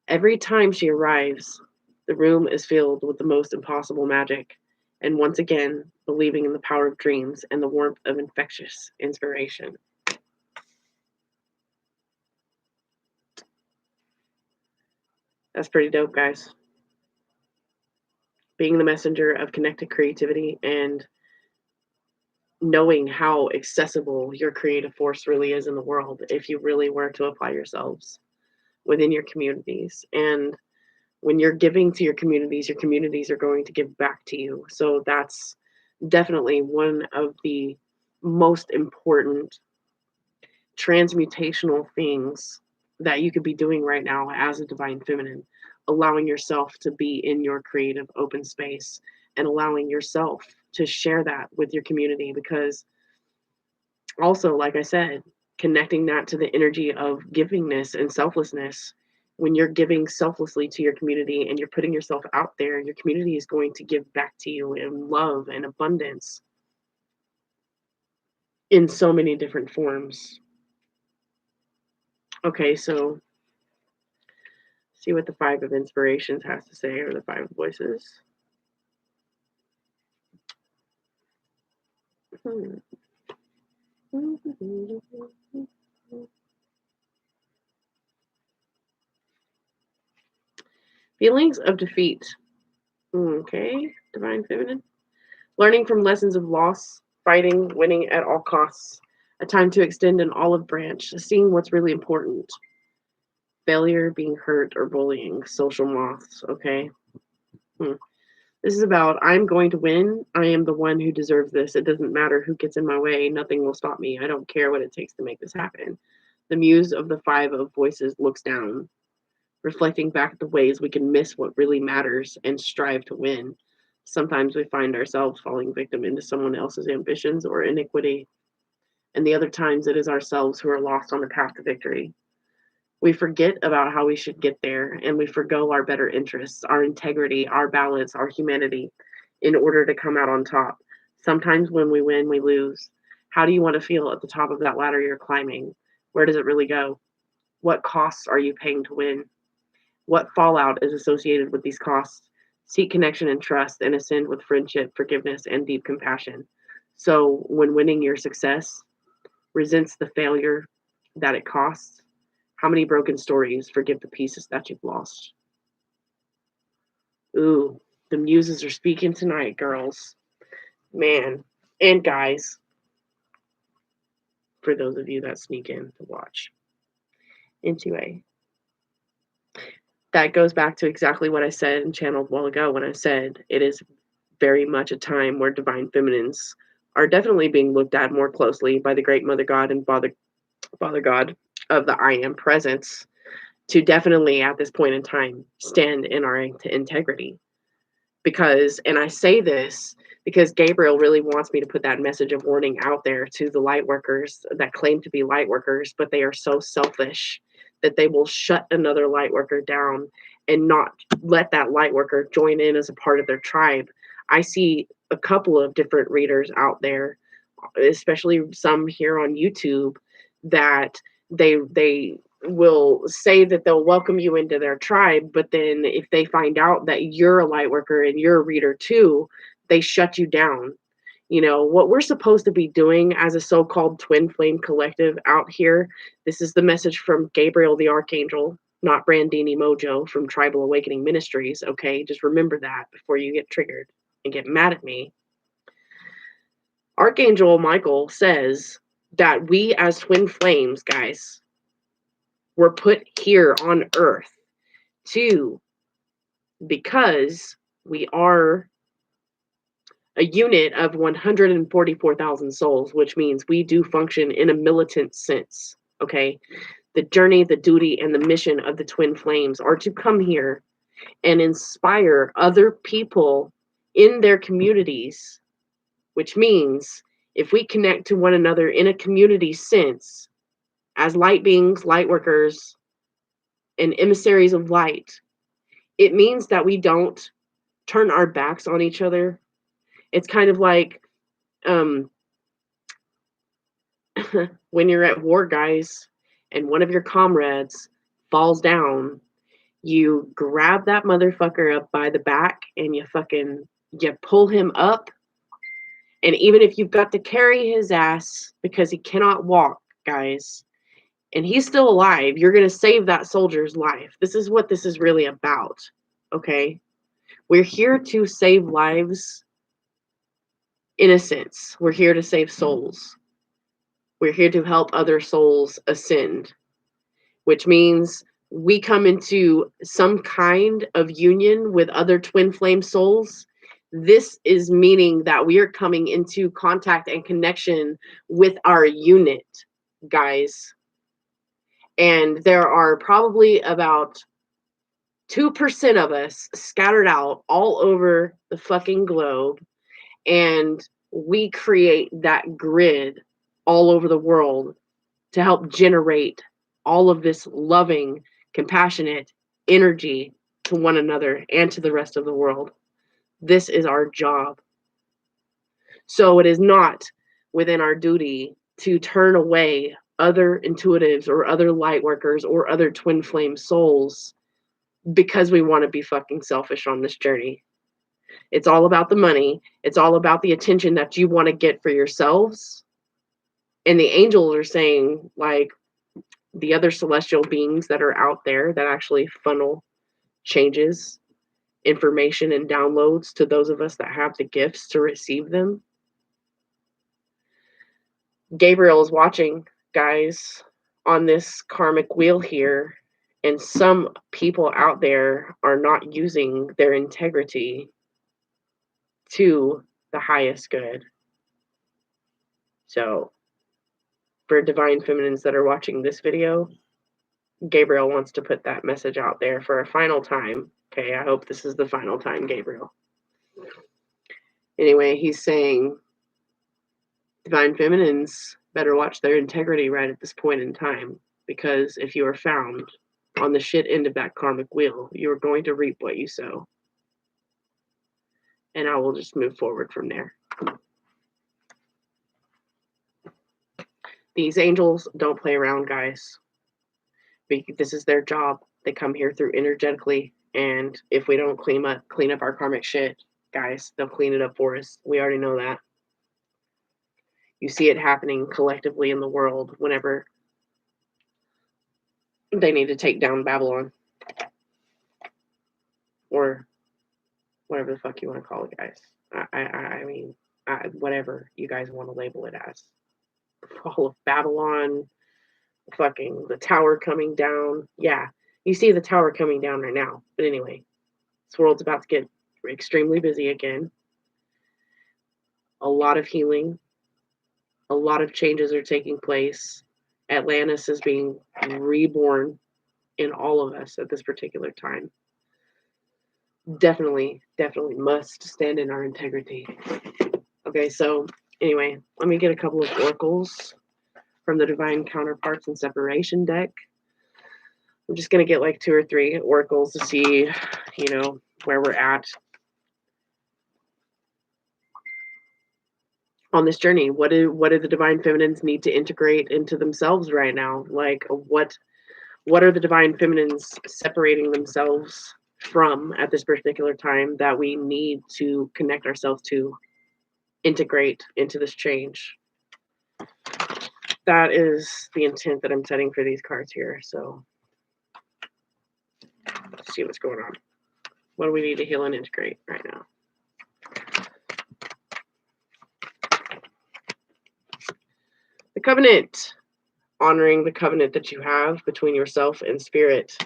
Every time she arrives, the room is filled with the most impossible magic, and once again, believing in the power of dreams and the warmth of infectious inspiration. That's pretty dope, guys. Being the messenger of connected creativity and knowing how accessible your creative force really is in the world if you really were to apply yourselves within your communities. And when you're giving to your communities are going to give back to you. So that's definitely one of the most important transmutational things that you could be doing right now as a divine feminine, allowing yourself to be in your creative open space and allowing yourself to share that with your community. Because also, like I said, connecting that to the energy of givingness and selflessness, When you're giving selflessly to your community and you're putting yourself out there, your community is going to give back to you in love and abundance in so many different forms. Okay, so see what the 5 of inspirations has to say, or the 5 voices. Feelings of defeat. Okay, Divine Feminine. Learning from lessons of loss, fighting, winning at all costs. A time to extend an olive branch, seeing what's really important. Failure, being hurt, or bullying. Social moths, okay? This is about, I'm going to win. I am the one who deserves this. It doesn't matter who gets in my way. Nothing will stop me. I don't care what it takes to make this happen. The muse of the 5 of voices looks down, reflecting back at the ways we can miss what really matters and strive to win. Sometimes we find ourselves falling victim into someone else's ambitions or iniquity, and the other times it is ourselves who are lost on the path to victory. We forget about how we should get there, and we forgo our better interests, our integrity, our balance, our humanity, in order to come out on top. Sometimes when we win, we lose. How do you want to feel at the top of that ladder you're climbing? Where does it really go? What costs are you paying to win? What fallout is associated with these costs? Seek connection and trust, and ascend with friendship, forgiveness, and deep compassion. So when winning your success resents the failure that it costs, how many broken stories forgive the pieces that you've lost? Ooh, the muses are speaking tonight, girls. Man, and guys, for those of you that sneak in to watch. Into a. That goes back to exactly what I said and channeled a while ago when I said it is very much a time where divine feminines are definitely being looked at more closely by the great Mother God and Father God of the I Am presence, to definitely at this point in time stand in our integrity. Because, and I say this because Gabriel really wants me to put that message of warning out there to the light workers that claim to be light workers, but they are so selfish that they will shut another light worker down and not let that light worker join in as a part of their tribe. I see a couple of different readers out there, especially some here on YouTube, that they will say that they'll welcome you into their tribe, but then if they find out that you're a light worker and you're a reader too, they shut you down. You know, what we're supposed to be doing as a so-called twin flame collective out here, this is the message from Gabriel the Archangel, not brandinimojo from Tribal Awakening Ministries, okay? Just remember that before you get triggered and get mad at me. Archangel Michael says that we as twin flames, guys, were put here on earth because we are a unit of 144,000 souls, which means we do function in a militant sense, okay? The journey, the duty, and the mission of the twin flames are to come here and inspire other people in their communities, which means if we connect to one another in a community sense, as light beings, light workers, and emissaries of light, it means that we don't turn our backs on each other. It's kind of like when you're at war, guys, and one of your comrades falls down, you grab that motherfucker up by the back and you pull him up. And even if you've got to carry his ass because he cannot walk, guys, and he's still alive, you're going to save that soldier's life. This is what this is really about, okay? We're here to save lives in a sense. We're here to save souls. We're here to help other souls ascend, which means we come into some kind of union with other twin flame souls. This is meaning that we are coming into contact and connection with our unit, guys. And there are probably about 2% of us scattered out all over the fucking globe. And we create that grid all over the world to help generate all of this loving, compassionate energy to one another and to the rest of the world. This is our job. So it is not within our duty to turn away other intuitives or other light workers or other twin flame souls because we want to be fucking selfish on this journey. It's all about the money. It's all about the attention that you want to get for yourselves. And the angels are saying, like, the other celestial beings that are out there that actually funnel changes, information, and downloads to those of us that have the gifts to receive them. Gabriel is watching, guys, on this karmic wheel here, and some people out there are not using their integrity to the highest good. So, for divine feminines that are watching this video, Gabriel wants to put that message out there for a final time. Okay, I hope this is the final time, Gabriel. Anyway, he's saying divine feminines better watch their integrity right at this point in time, because if you are found on the shit end of that karmic wheel, you are going to reap what you sow. And I will just move forward from there. These angels don't play around, guys. This is their job. They come here through energetically, and if we don't clean up our karmic shit, guys, they'll clean it up for us. We already know that. You see it happening collectively in the world whenever they need to take down Babylon, or whatever the fuck you want to call it, guys. I mean, whatever you guys want to label it as. Fall of Babylon, fucking the tower coming down. Yeah, you see the tower coming down right now. But anyway, this world's about to get extremely busy again. A lot of healing. A lot of changes are taking place. Atlantis is being reborn in all of us at this particular time. Definitely must stand in our integrity. Okay, so anyway, let me get a couple of oracles from the Divine Counterparts and Separation deck. I'm just going to get like 2 or 3 oracles to see, where we're at on this journey. What do the divine feminines need to integrate into themselves right now? Like, what are the divine feminines separating themselves from at this particular time that we need to connect ourselves to, integrate into this change? That is the intent that I'm setting for these cards here. So let's see what's going on. What do we need to heal and integrate right now? The covenant. Honoring the covenant that you have between yourself and spirit.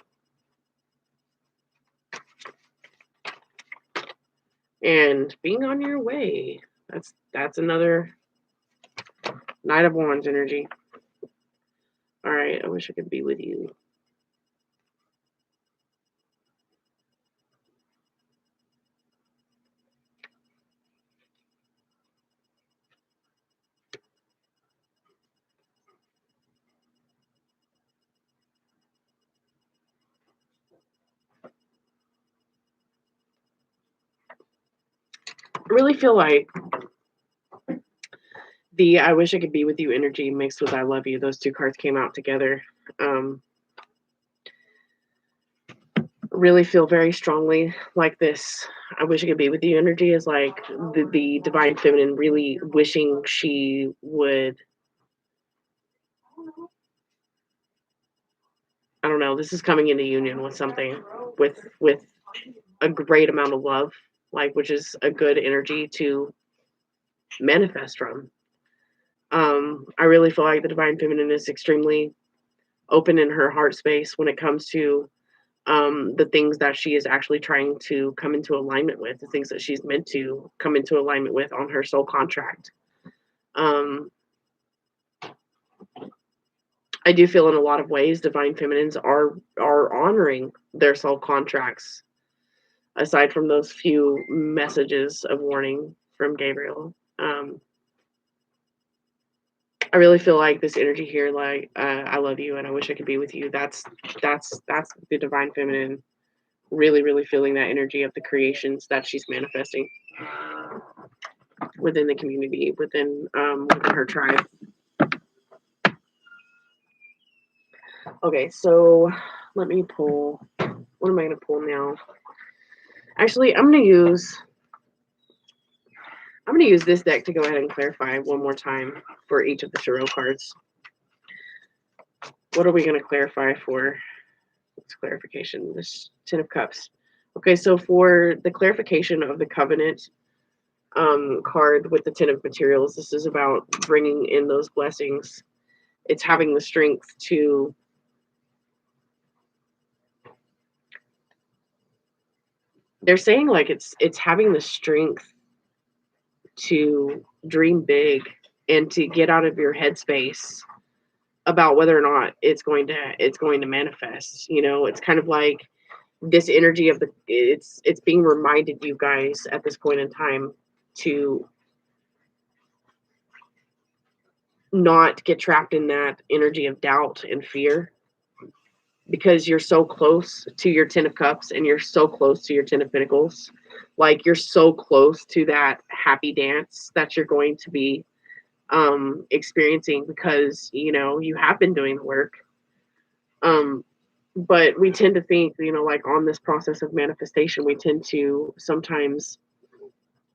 And being on your way. That's another Knight of Wands energy. All right, I wish I could be with you. I really feel like the I wish I could be with you energy mixed with I love you. Those 2 cards came out together. Really feel very strongly like this I wish I could be with you energy is like the divine feminine really wishing she would, I don't know, this is coming into union with something with a great amount of love, like, which is a good energy to manifest from. I really feel like the divine feminine is extremely open in her heart space when it comes to the things that she is actually trying to come into alignment with, the things that she's meant to come into alignment with on her soul contract. I do feel in a lot of ways divine feminines are honoring their soul contracts, aside from those few messages of warning from Gabriel. I really feel like this energy here, like, I love you and I wish I could be with you. That's the divine feminine really, really feeling that energy of the creations that she's manifesting within the community, within her tribe. Okay, so let me pull. What am I going to pull now? Actually, I'm going to use this deck to go ahead and clarify one more time for each of the tarot cards. What are we going to clarify for? What's clarification? This Ten of Cups. Okay, so for the clarification of the Covenant card with the Ten of Materials, this is about bringing in those blessings. It's having the strength to they're saying like it's having the strength to dream big and to get out of your headspace about whether or not it's going to manifest. You know, it's kind of like this energy of it's being reminded, you guys, at this point in time, to not get trapped in that energy of doubt and fear, because you're so close to your Ten of Cups and you're so close to your Ten of Pentacles. Like, you're so close to that happy dance that you're going to be experiencing, because, you know, you have been doing the work. But we tend to think, you know, like, on this process of manifestation, we tend to sometimes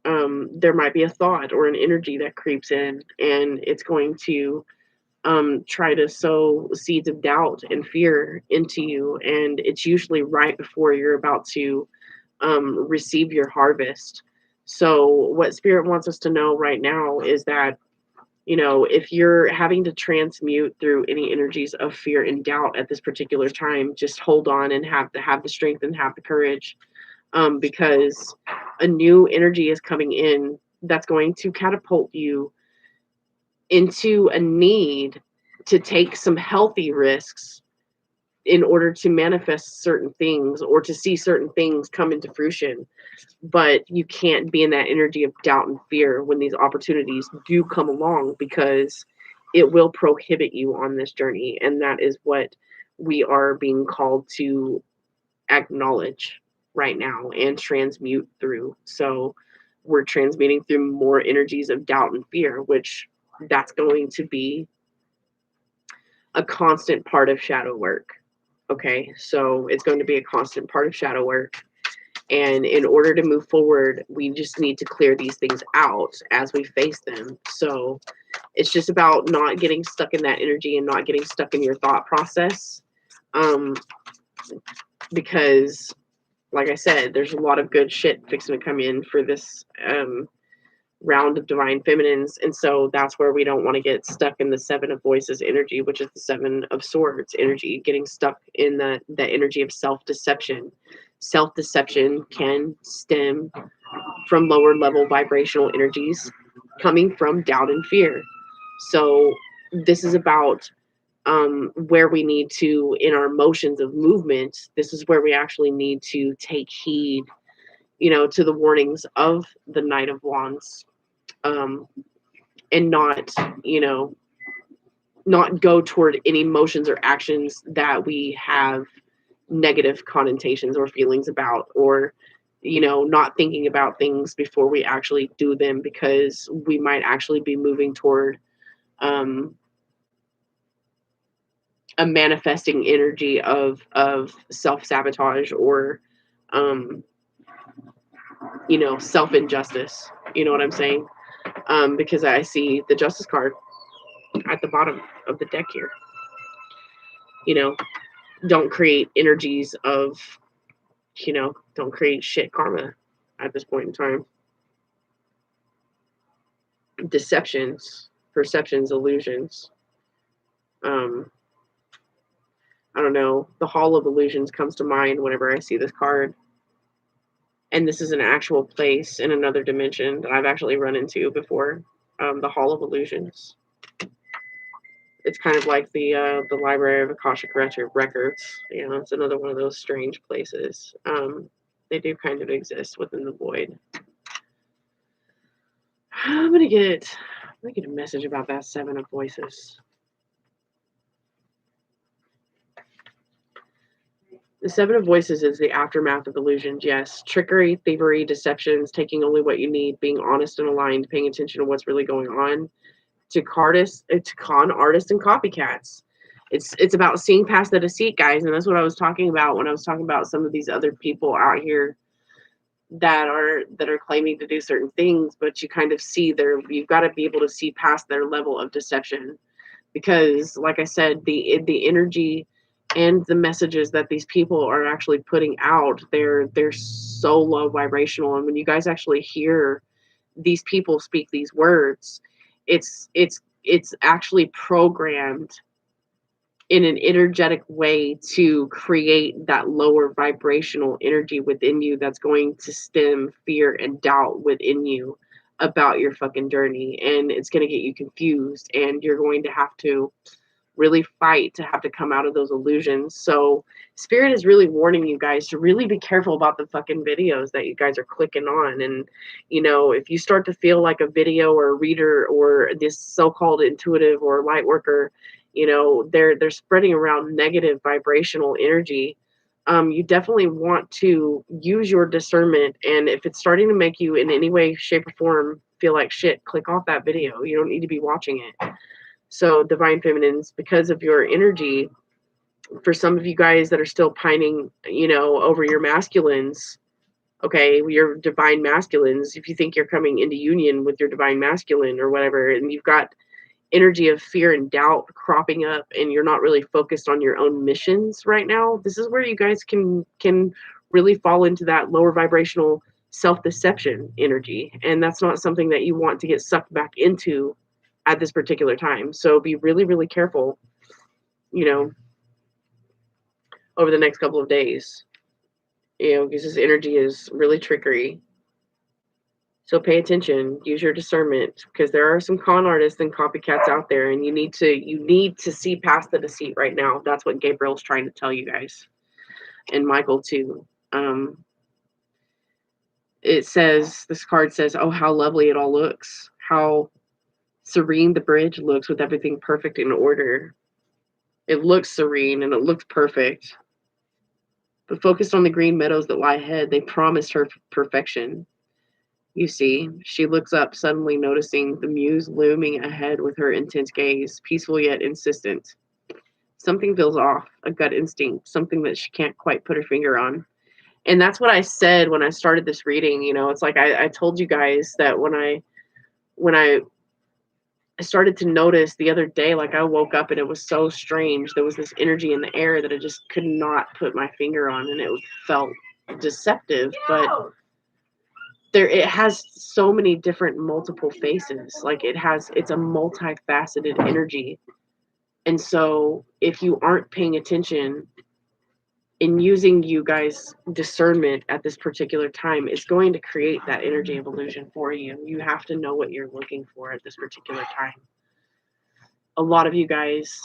there might be a thought or an energy that creeps in, and it's going to try to sow seeds of doubt and fear into you. And it's usually right before you're about to receive your harvest. So what Spirit wants us to know right now is that, you know, if you're having to transmute through any energies of fear and doubt at this particular time, just hold on and have the strength and have the courage, because a new energy is coming in that's going to catapult you into a need to take some healthy risks in order to manifest certain things or to see certain things come into fruition. But you can't be in that energy of doubt and fear when these opportunities do come along, because it will prohibit you on this journey. And that is what we are being called to acknowledge right now and transmute through. So we're transmuting through more energies of doubt and fear, which that's going to be a constant part of shadow work. Okay, so it's going to be a constant part of shadow work. And in order to move forward, we just need to clear these things out as we face them. So it's just about not getting stuck in that energy and not getting stuck in your thought process. Because, like I said, there's a lot of good shit fixing to come in for this round of divine feminines. And so that's where we don't want to get stuck in the Seven of Voices energy, which is the Seven of Swords energy, getting stuck in the energy of self-deception. Self-deception can stem from lower level vibrational energies coming from doubt and fear. So this is about where we need to, in our motions of movement, this is where we actually need to take heed, you know, to the warnings of the Knight of Wands, and not, you know, not go toward any motions or actions that we have negative connotations or feelings about, or, you know, not thinking about things before we actually do them, because we might actually be moving toward a manifesting energy of self-sabotage or you know, self-injustice. You know what I'm saying? Because I see the Justice card at the bottom of the deck here. You know, don't create energies of, you know, don't create shit karma at this point in time. Deceptions, perceptions, illusions. I don't know. The Hall of Illusions comes to mind whenever I see this card. And this is an actual place in another dimension that I've actually run into before. The Hall of Illusions. It's kind of like the Library of Akashic Records. You know, it's another one of those strange places. They do kind of exist within the void. I'm gonna get Let me get a message about that Seven of Voices. The Seven of Voices is the aftermath of illusions. Yes. Trickery, thievery, deceptions, taking only what you need, being honest and aligned, paying attention to what's really going on. To con artists and copycats. It's about seeing past the deceit, guys, and that's what I was talking about when I was talking about some of these other people out here that are claiming to do certain things, but you kind of see you've got to be able to see past their level of deception, because like I said, the energy and the messages that these people are actually putting out, they're so low vibrational, and when you guys actually hear these people speak these words, it's actually programmed in an energetic way to create that lower vibrational energy within you that's going to stem fear and doubt within you about your fucking journey, and it's going to get you confused, and you're going to have to really fight to have to come out of those illusions. So Spirit is really warning you guys to really be careful about the fucking videos that you guys are clicking on. And if you start to feel like a video or a reader or this so-called intuitive or light worker, they're spreading around negative vibrational energy, you definitely want to use your discernment. And if it's starting to make you in any way, shape, or form feel like shit, click off that video. You don't need to be watching it. So Divine Feminines, because of your energy, for some of you guys that are still pining, over your masculines, okay, your divine masculines, if you think you're coming into union with your divine masculine or whatever, and you've got energy of fear and doubt cropping up and you're not really focused on your own missions right now, this is where you guys can really fall into that lower vibrational self-deception energy. And that's not something that you want to get sucked back into at this particular time. So be really, really careful, over the next couple of days, because this energy is really trickery. So pay attention, use your discernment, because there are some con artists and copycats out there, and you need to see past the deceit right now. That's what Gabriel's trying to tell you guys, and Michael too. This card says, "Oh, how lovely it all looks! How serene the bridge looks with everything perfect in order." It looks serene and it looks perfect. But focused on the green meadows that lie ahead, they promised her perfection. You see, she looks up, suddenly noticing the muse looming ahead with her intense gaze, peaceful yet insistent. Something feels off, a gut instinct, something that she can't quite put her finger on. And that's what I said when I started this reading. It's like I told you guys that when I started to notice the other day, like I woke up and it was so strange. There was this energy in the air that I just could not put my finger on, and it felt deceptive, but it has so many different multiple faces. Like it's a multifaceted energy. And so if you aren't paying attention in using you guys' discernment at this particular time, it's going to create that energy of illusion for you. You have to know what you're looking for at this particular time. A lot of you guys,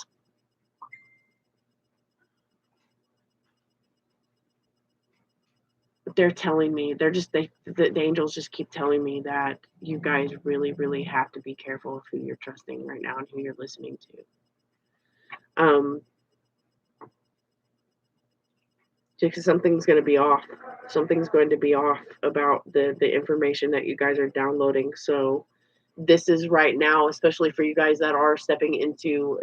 they're telling me, the angels just keep telling me that you guys really, really have to be careful of who you're trusting right now and who you're listening to. Because something's going to be off. Something's going to be off about the information that you guys are downloading. So this is right now, especially for you guys that are stepping into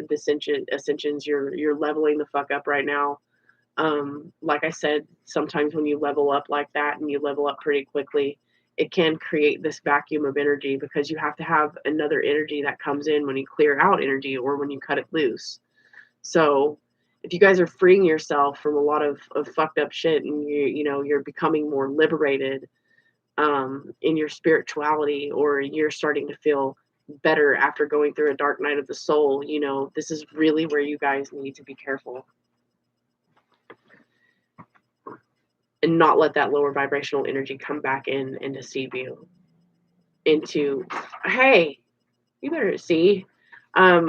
ascensions, you're leveling the fuck up right now. Like I said, sometimes when you level up like that and you level up pretty quickly, it can create this vacuum of energy, because you have to have another energy that comes in when you clear out energy or when you cut it loose. So if you guys are freeing yourself from a lot of fucked up shit, and you're becoming more liberated in your spirituality, or you're starting to feel better after going through a dark night of the soul, this is really where you guys need to be careful and not let that lower vibrational energy come back in and deceive you into, hey, you better see. I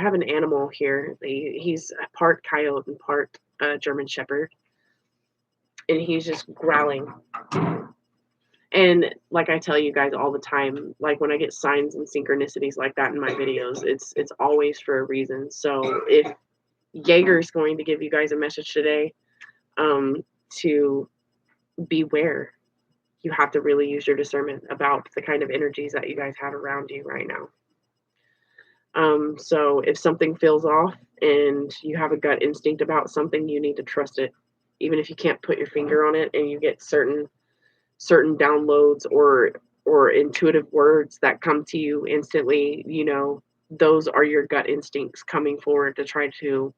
have an animal here. He's part coyote and part German Shepherd, and he's just growling. And like I tell you guys all the time, like when I get signs and synchronicities like that in my videos, it's always for a reason. So if Jaeger's going to give you guys a message today, to beware. You have to really use your discernment about the kind of energies that you guys have around you right now. So if something feels off and you have a gut instinct about something, you need to trust it. Even if you can't put your finger on it and you get certain downloads or intuitive words that come to you instantly, those are your gut instincts coming forward to try to,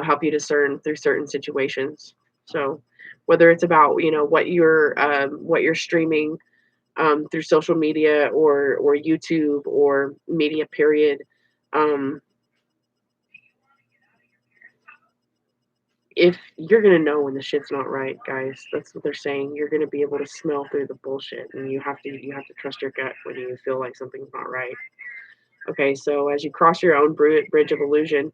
help you discern through certain situations. So whether it's about, what you're streaming through social media or YouTube or media period, if you're gonna know when the shit's not right, guys, that's what they're saying. You're gonna be able to smell through the bullshit, and you have to trust your gut when you feel like something's not right. Okay, so as you cross your own bridge of illusion,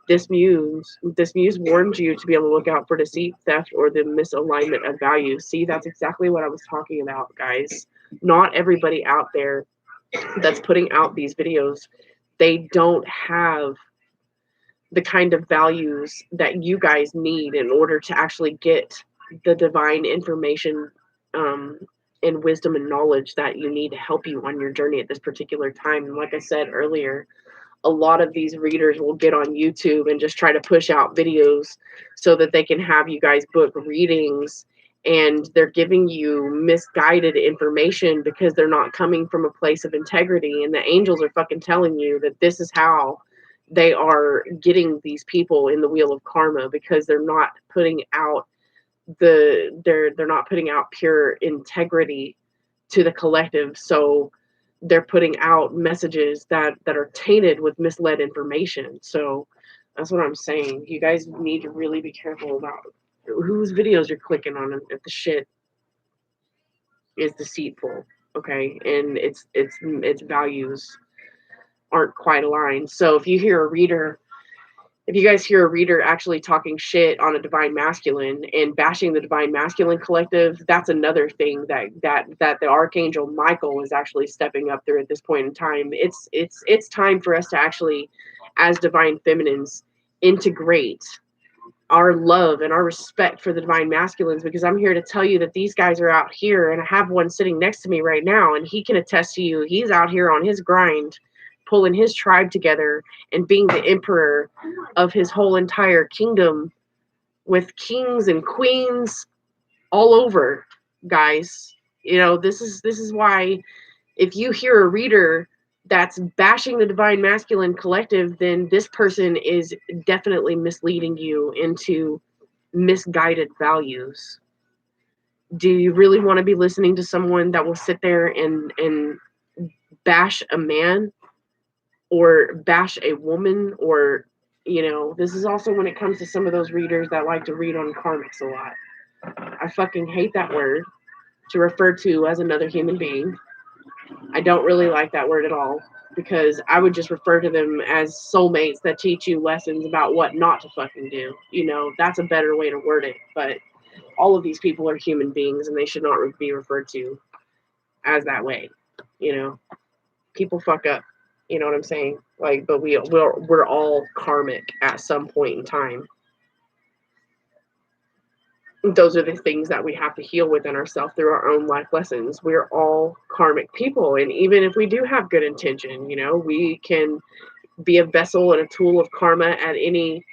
this muse warns you to be on the lookout for deceit, theft, or the misalignment of values. See, that's exactly what I was talking about, guys. Not everybody out there that's putting out these videos, they don't have the kind of values that you guys need in order to actually get the divine information, and wisdom and knowledge that you need to help you on your journey at this particular time. And like I said earlier, a lot of these readers will get on YouTube and just try to push out videos so that they can have you guys book readings, and they're giving you misguided information because they're not coming from a place of integrity, and the angels are fucking telling you that this is how they are getting these people in the wheel of karma, because they're not putting out they're not putting out pure integrity to the collective. So they're putting out messages that are tainted with misled information. So that's what I'm saying. You guys need to really be careful about whose videos you're clicking on, if the shit is deceitful, okay, and its values aren't quite aligned. So if you guys hear a reader actually talking shit on a divine masculine and bashing the divine masculine collective, that's another thing that the Archangel Michael is actually stepping up through at this point in time. It's time for us to actually, as divine feminines, integrate our love and our respect for the divine masculines, because I'm here to tell you that these guys are out here, and I have one sitting next to me right now, and he can attest to you. He's out here on his grind, pulling his tribe together and being the emperor of his whole entire kingdom, with kings and queens all over, guys. This is why, if you hear a reader that's bashing the divine masculine collective, then this person is definitely misleading you into misguided values. Do you really want to be listening to someone that will sit there and bash a man or bash a woman? Or this is also when it comes to some of those readers that like to read on karmics a lot. I fucking hate that word to refer to as another human being. I don't really like that word at all, because I would just refer to them as soulmates that teach you lessons about what not to fucking do. That's a better way to word it. But all of these people are human beings, and they should not be referred to as that way. People fuck up. You know what I'm saying? Like, but we're all karmic at some point in time. Those are the things that we have to heal within ourselves through our own life lessons. We're all karmic people, and even if we do have good intention, we can be a vessel and a tool of karma at any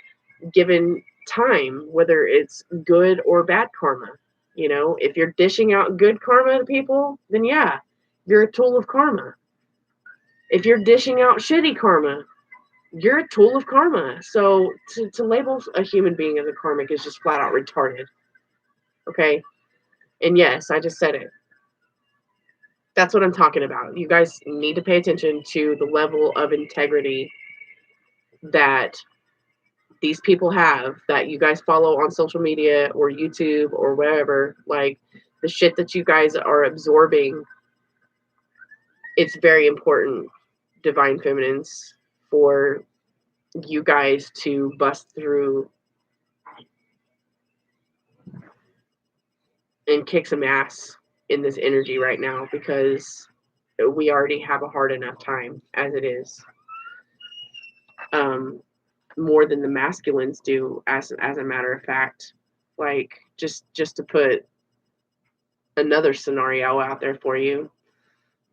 given time, whether it's good or bad karma. If you're dishing out good karma to people, then yeah, you're a tool of karma. If you're dishing out shitty karma, you're a tool of karma. So to label a human being as a karmic is just flat out retarded. Okay? And yes, I just said it. That's what I'm talking about. You guys need to pay attention to the level of integrity that these people have, that you guys follow on social media or YouTube or wherever. Like, the shit that you guys are absorbing, it's very important, divine feminines, for you guys to bust through and kick some ass in this energy right now, because we already have a hard enough time as it is. More than the masculines do, as a matter of fact. Like, just to put another scenario out there for you,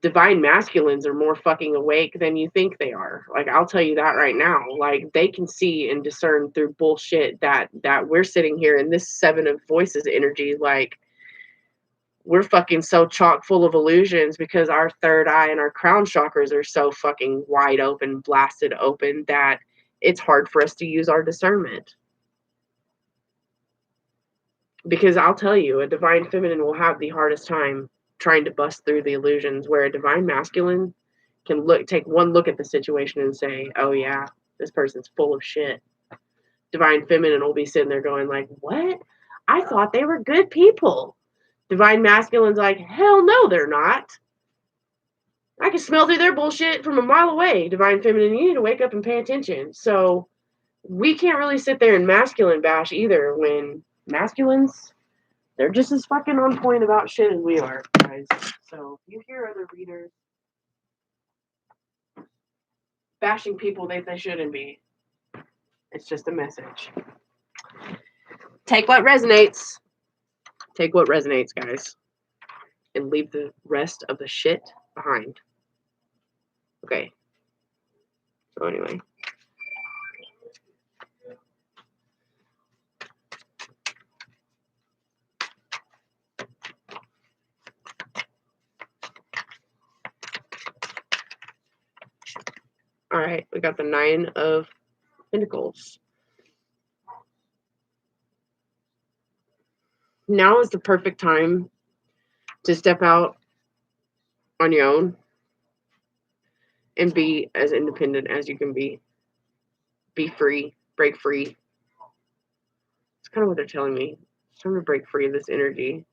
divine masculines are more fucking awake than you think they are. Like, I'll tell you that right now. Like, they can see and discern through bullshit that we're sitting here in this seven of voices energy. Like, we're fucking so chock full of illusions because our third eye and our crown chakras are so fucking wide open, blasted open, that it's hard for us to use our discernment. Because I'll tell you, a divine feminine will have the hardest time trying to bust through the illusions, where a divine masculine can take one look at the situation and say, oh yeah, this person's full of shit. Divine feminine will be sitting there going like, what? I thought they were good people. Divine masculine's like, hell no, they're not. I can smell through their bullshit from a mile away. Divine feminine, you need to wake up and pay attention. So we can't really sit there and masculine bash either, when masculines, they're just as fucking on point about shit as we are, guys. So if you hear other readers bashing people that they shouldn't be, it's just a message. Take what resonates. Take what resonates, guys. And leave the rest of the shit behind. Okay. So anyway. All right, we got the 9 of Pentacles. Now is the perfect time to step out on your own and be as independent as you can be. Be free, break free. It's kind of what they're telling me. It's time to break free of this energy.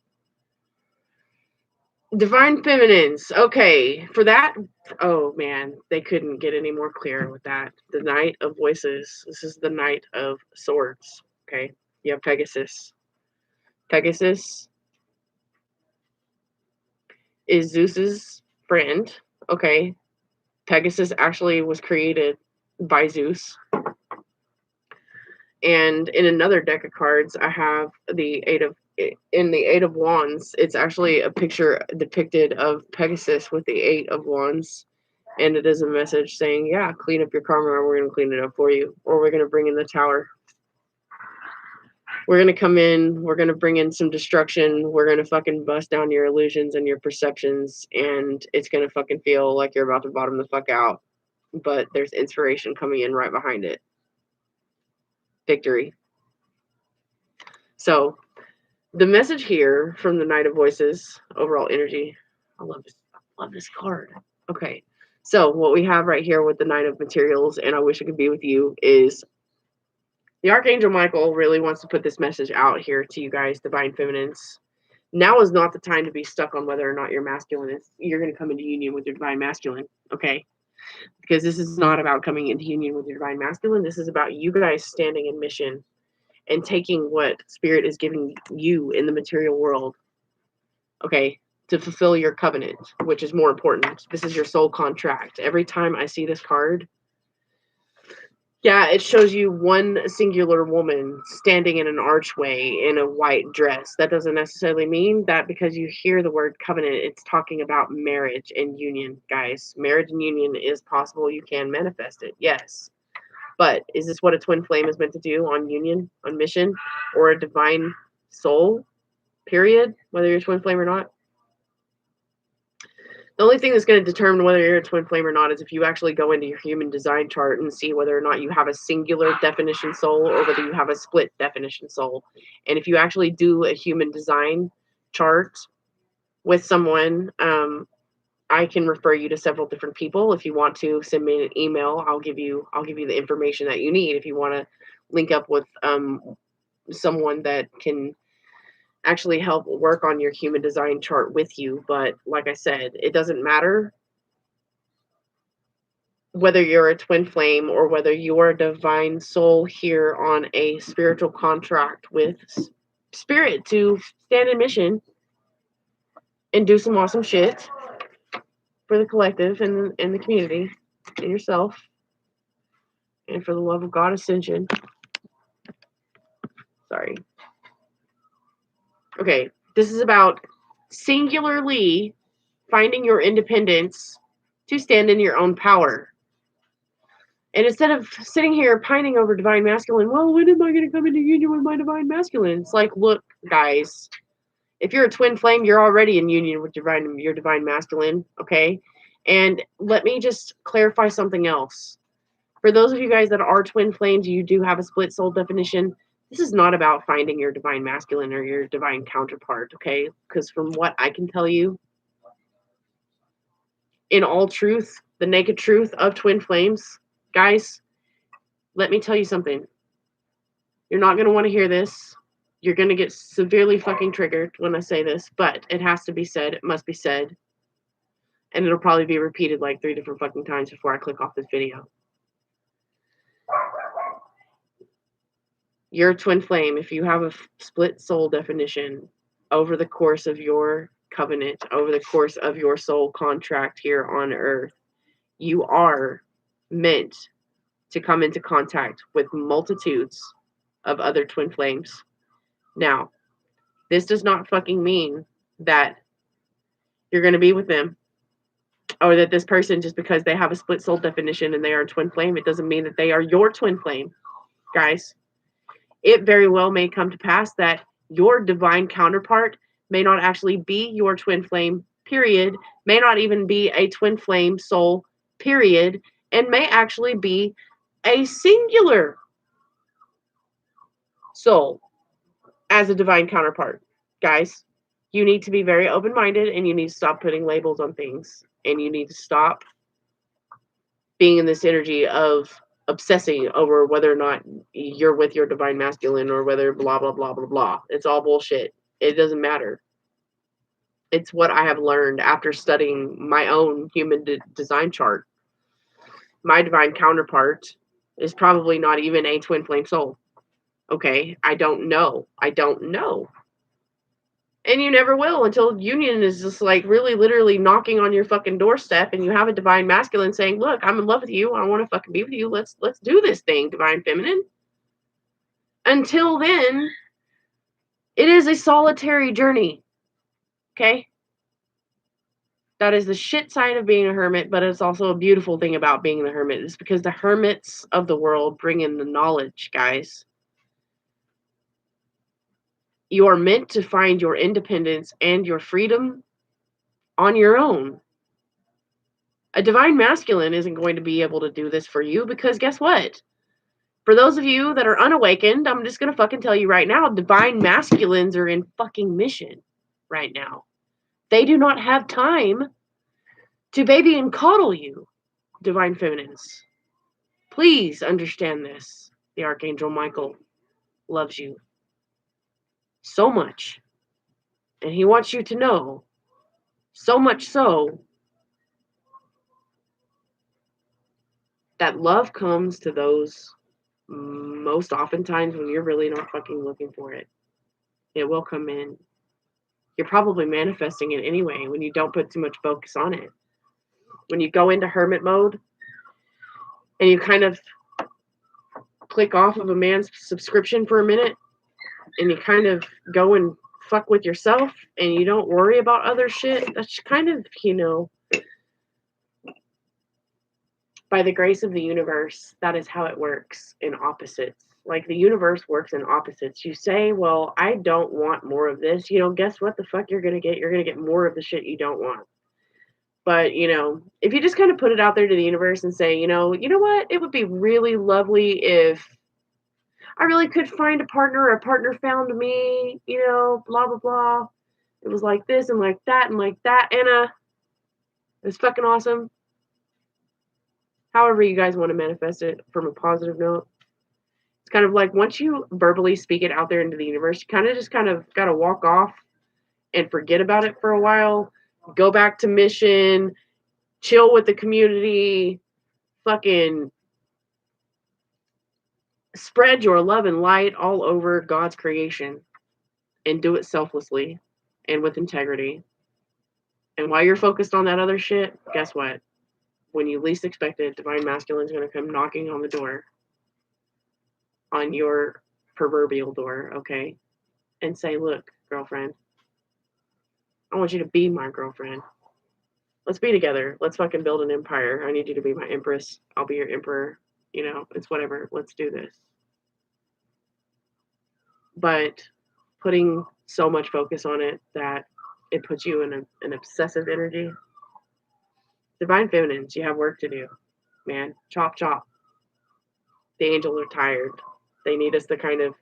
Divine feminines. Okay, for that, oh man, they couldn't get any more clear with that. The Knight of Voices. This is the Knight of Swords. Okay, you have Pegasus. Pegasus is Zeus's friend. Okay, Pegasus actually was created by Zeus. And in another deck of cards, I have the Eight of Wands. It's actually a picture depicted of Pegasus with the 8 of Wands. And it is a message saying, yeah, clean up your karma, or we're going to clean it up for you. Or we're going to bring in the Tower. We're going to come in. We're going to bring in some destruction. We're going to fucking bust down your illusions and your perceptions. And it's going to fucking feel like you're about to bottom the fuck out. But there's inspiration coming in right behind it. Victory. So the message here from the Knight of Voices, overall energy. I love this card. Okay. So what we have right here with the Knight of Materials, and I wish it could be with you, is the Archangel Michael really wants to put this message out here to you guys, divine feminines. Now is not the time to be stuck on whether or not you're masculine. You're going to come into union with your divine masculine, okay? Because this is not about coming into union with your divine masculine. This is about you guys standing in mission and taking what Spirit is giving you in the material world, okay, to fulfill your covenant, which is more important. This is your soul contract. Every time I see this card, yeah, it shows you one singular woman standing in an archway in a white dress. That doesn't necessarily mean that because you hear the word covenant, it's talking about marriage and union, guys. Marriage and union is possible. You can manifest it, yes. But is this what a twin flame is meant to do on union, on mission, or a divine soul, period, whether you're a twin flame or not? The only thing that's going to determine whether you're a twin flame or not is if you actually go into your human design chart and see whether or not you have a singular definition soul or whether you have a split definition soul. And if you actually do a human design chart with someone, I can refer you to several different people. If you want to send me an email, I'll give you the information that you need. If you want to link up with someone that can actually help work on your human design chart with you. But like I said, it doesn't matter whether you're a twin flame or whether you're a divine soul here on a spiritual contract with Spirit to stand in mission. and do some awesome shit for the collective and the community and yourself. And for the love of God, ascension. Sorry. Okay, this is about singularly finding your independence to stand in your own power. And instead of sitting here pining over divine masculine, well, when am I going to come into union with my divine masculine? It's like, look, guys, if you're a twin flame, you're already in union with your divine masculine, okay? And let me just clarify something else. For those of you guys that are twin flames, you do have a split soul definition. This is not about finding your divine masculine or your divine counterpart, okay? Because from what I can tell you, in all truth, the naked truth of twin flames, guys, let me tell you something. You're not going to want to hear this. You're going to get severely fucking triggered when I say this, but it has to be said. It must be said. And it'll probably be repeated like 3 different fucking times before I click off this video. You're a twin flame. If you have a split soul definition over the course of your covenant, over the course of your soul contract here on earth, you are meant to come into contact with multitudes of other twin flames. Now, this does not fucking mean that you're going to be with them, or that this person, just because they have a split soul definition and they are a twin flame, it doesn't mean that they are your twin flame, guys. It very well may come to pass that your divine counterpart may not actually be your twin flame, period, may not even be a twin flame soul, period, and may actually be a singular soul as a divine counterpart. Guys, you need to be very open-minded, and you need to stop putting labels on things, and you need to stop being in this energy of obsessing over whether or not you're with your divine masculine or whether blah, blah, blah, blah, blah. It's all bullshit. It doesn't matter. It's what I have learned after studying my own human design chart. My divine counterpart is probably not even a twin flame soul. Okay? I don't know. And you never will until union is just like really literally knocking on your fucking doorstep and you have a divine masculine saying, look, I'm in love with you. I want to fucking be with you. Let's do this thing, divine feminine. Until then, it is a solitary journey. Okay? That is the shit side of being a hermit, but it's also a beautiful thing about being the hermit. It's because the hermits of the world bring in the knowledge, guys. You are meant to find your independence and your freedom on your own. A divine masculine isn't going to be able to do this for you because guess what? For those of you that are unawakened, I'm just going to fucking tell you right now, divine masculines are in fucking mission right now. They do not have time to baby and coddle you, divine feminines. Please understand this. The Archangel Michael loves you so much. And he wants you to know, so much so, that love comes to those most oftentimes when you're really not fucking looking for it. It will come in. You're probably manifesting it anyway when you don't put too much focus on it. When you go into hermit mode and you kind of click off of a man's subscription for a minute and you kind of go and fuck with yourself and you don't worry about other shit, that's kind of, by the grace of the universe, that is how it works in opposites. Like the universe works in opposites. You say, well, I don't want more of this. Guess what the fuck you're going to get? You're going to get more of the shit you don't want. But, if you just kind of put it out there to the universe and say, you know what? It would be really lovely if I really could find a partner found me, blah, blah, blah. It was like this and like that and like that. Anna, it's fucking awesome. However you guys want to manifest it from a positive note. It's kind of like once you verbally speak it out there into the universe, you kind of got to walk off and forget about it for a while. Go back to mission, chill with the community, fucking spread your love and light all over God's creation and do it selflessly and with integrity. And while you're focused on that other shit, guess what? When you least expect it, Divine Masculine is going to come knocking on the door, on your proverbial door, okay? And say, look, girlfriend, I want you to be my girlfriend. Let's be together. Let's fucking build an empire. I need you to be my empress. I'll be your emperor. You know, it's whatever. Let's do this. But putting so much focus on it that it puts you in an obsessive energy. Divine Feminines, you have work to do, man. Chop, chop. The angels are tired. They need us to kind of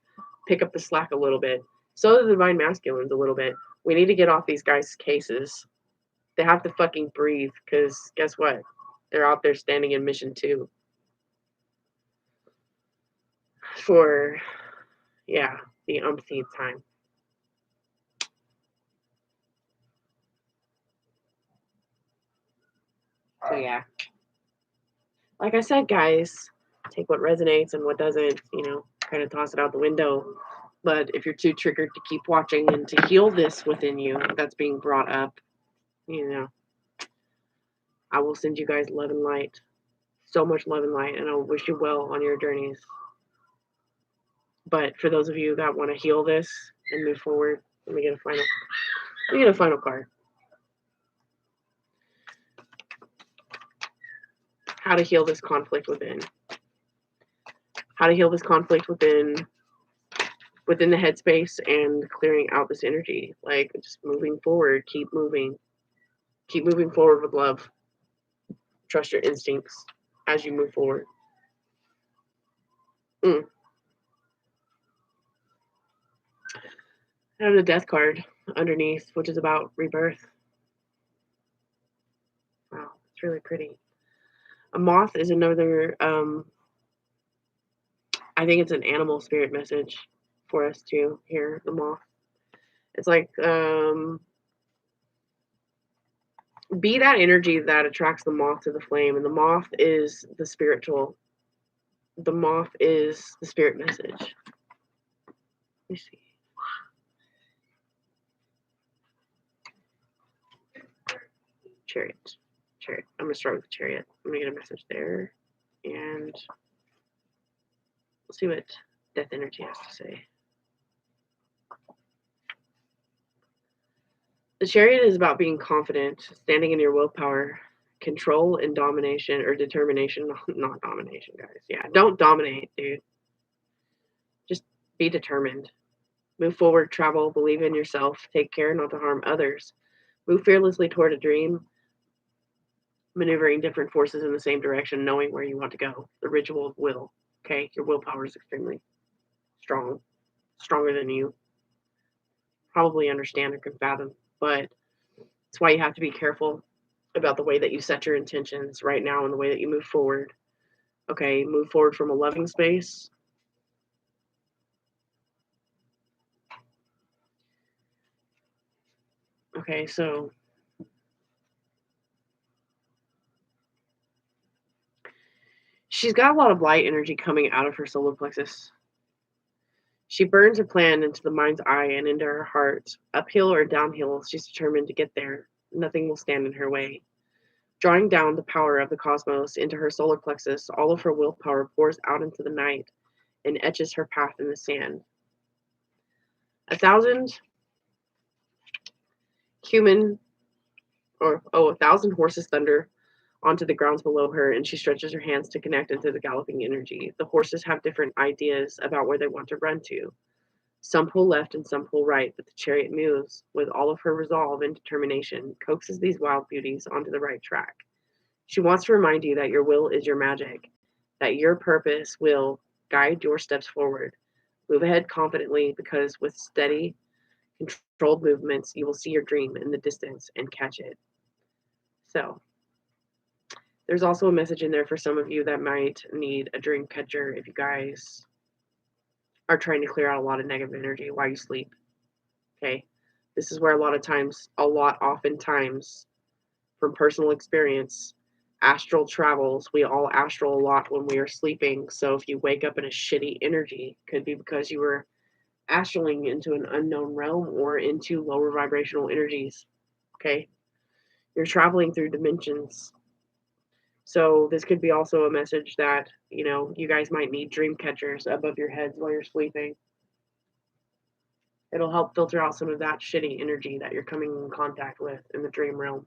pick up the slack a little bit. So the Divine Masculines a little bit. We need to get off these guys' cases. They have to fucking breathe, because guess what? They're out there standing in mission 2. For, yeah, the umpteenth time. So yeah. Like I said, guys, take what resonates and what doesn't, you know, kind of toss it out the window. But if you're too triggered to keep watching and to heal this within you that's being brought up, you know, I will send you guys love and light. So much love and light, and I'll wish you well on your journeys. But for those of you that want to heal this and move forward, let me get a final card. How to heal this conflict within. How to heal this conflict within the headspace and clearing out this energy. Like, just moving forward, keep moving forward with love. Trust your instincts as you move forward. I have the death card underneath, which is about rebirth. Wow, it's really pretty. A moth is another, I think it's an animal spirit message for us to hear, the moth. It's like, be that energy that attracts the moth to the flame, and the moth is the spiritual. The moth is the spirit message. Let me see. Chariot. I'm going to start with the chariot. I'm going to get a message there. And we'll see what death energy has to say. The chariot is about being confident, standing in your willpower, control and domination, or determination, not domination, guys. Yeah, don't dominate, dude. Just be determined. Move forward, travel, believe in yourself, take care not to harm others. Move fearlessly toward a dream, maneuvering different forces in the same direction, knowing where you want to go. The ritual of will. Okay, your willpower is extremely strong, stronger than you probably understand or can fathom, but it's why you have to be careful about the way that you set your intentions right now and the way that you move forward. Okay, move forward from a loving space. Okay, so she's got a lot of light energy coming out of her solar plexus. She burns her plan into the mind's eye and into her heart. Uphill or downhill, she's determined to get there. Nothing will stand in her way. Drawing down the power of the cosmos into her solar plexus, all of her willpower pours out into the night and etches her path in the sand. 1,000 horses thunder onto the grounds below her, and she stretches her hands to connect into the galloping energy. The horses have different ideas about where they want to run to. Some pull left and some pull right, but the chariot moves with all of her resolve and determination, coaxes these wild beauties onto the right track. She wants to remind you that your will is your magic, that your purpose will guide your steps forward. Move ahead confidently, because with steady, controlled movements, you will see your dream in the distance and catch it. So, there's also a message in there for some of you that might need a dream catcher if you guys are trying to clear out a lot of negative energy while you sleep. Okay? This is where oftentimes, from personal experience, astral travels. We all astral a lot when we are sleeping. So if you wake up in a shitty energy, could be because you were astraling into an unknown realm or into lower vibrational energies. Okay? You're traveling through dimensions. So this could be also a message that, you know, you guys might need dream catchers above your heads while you're sleeping. It'll help filter out some of that shitty energy that you're coming in contact with in the dream realm.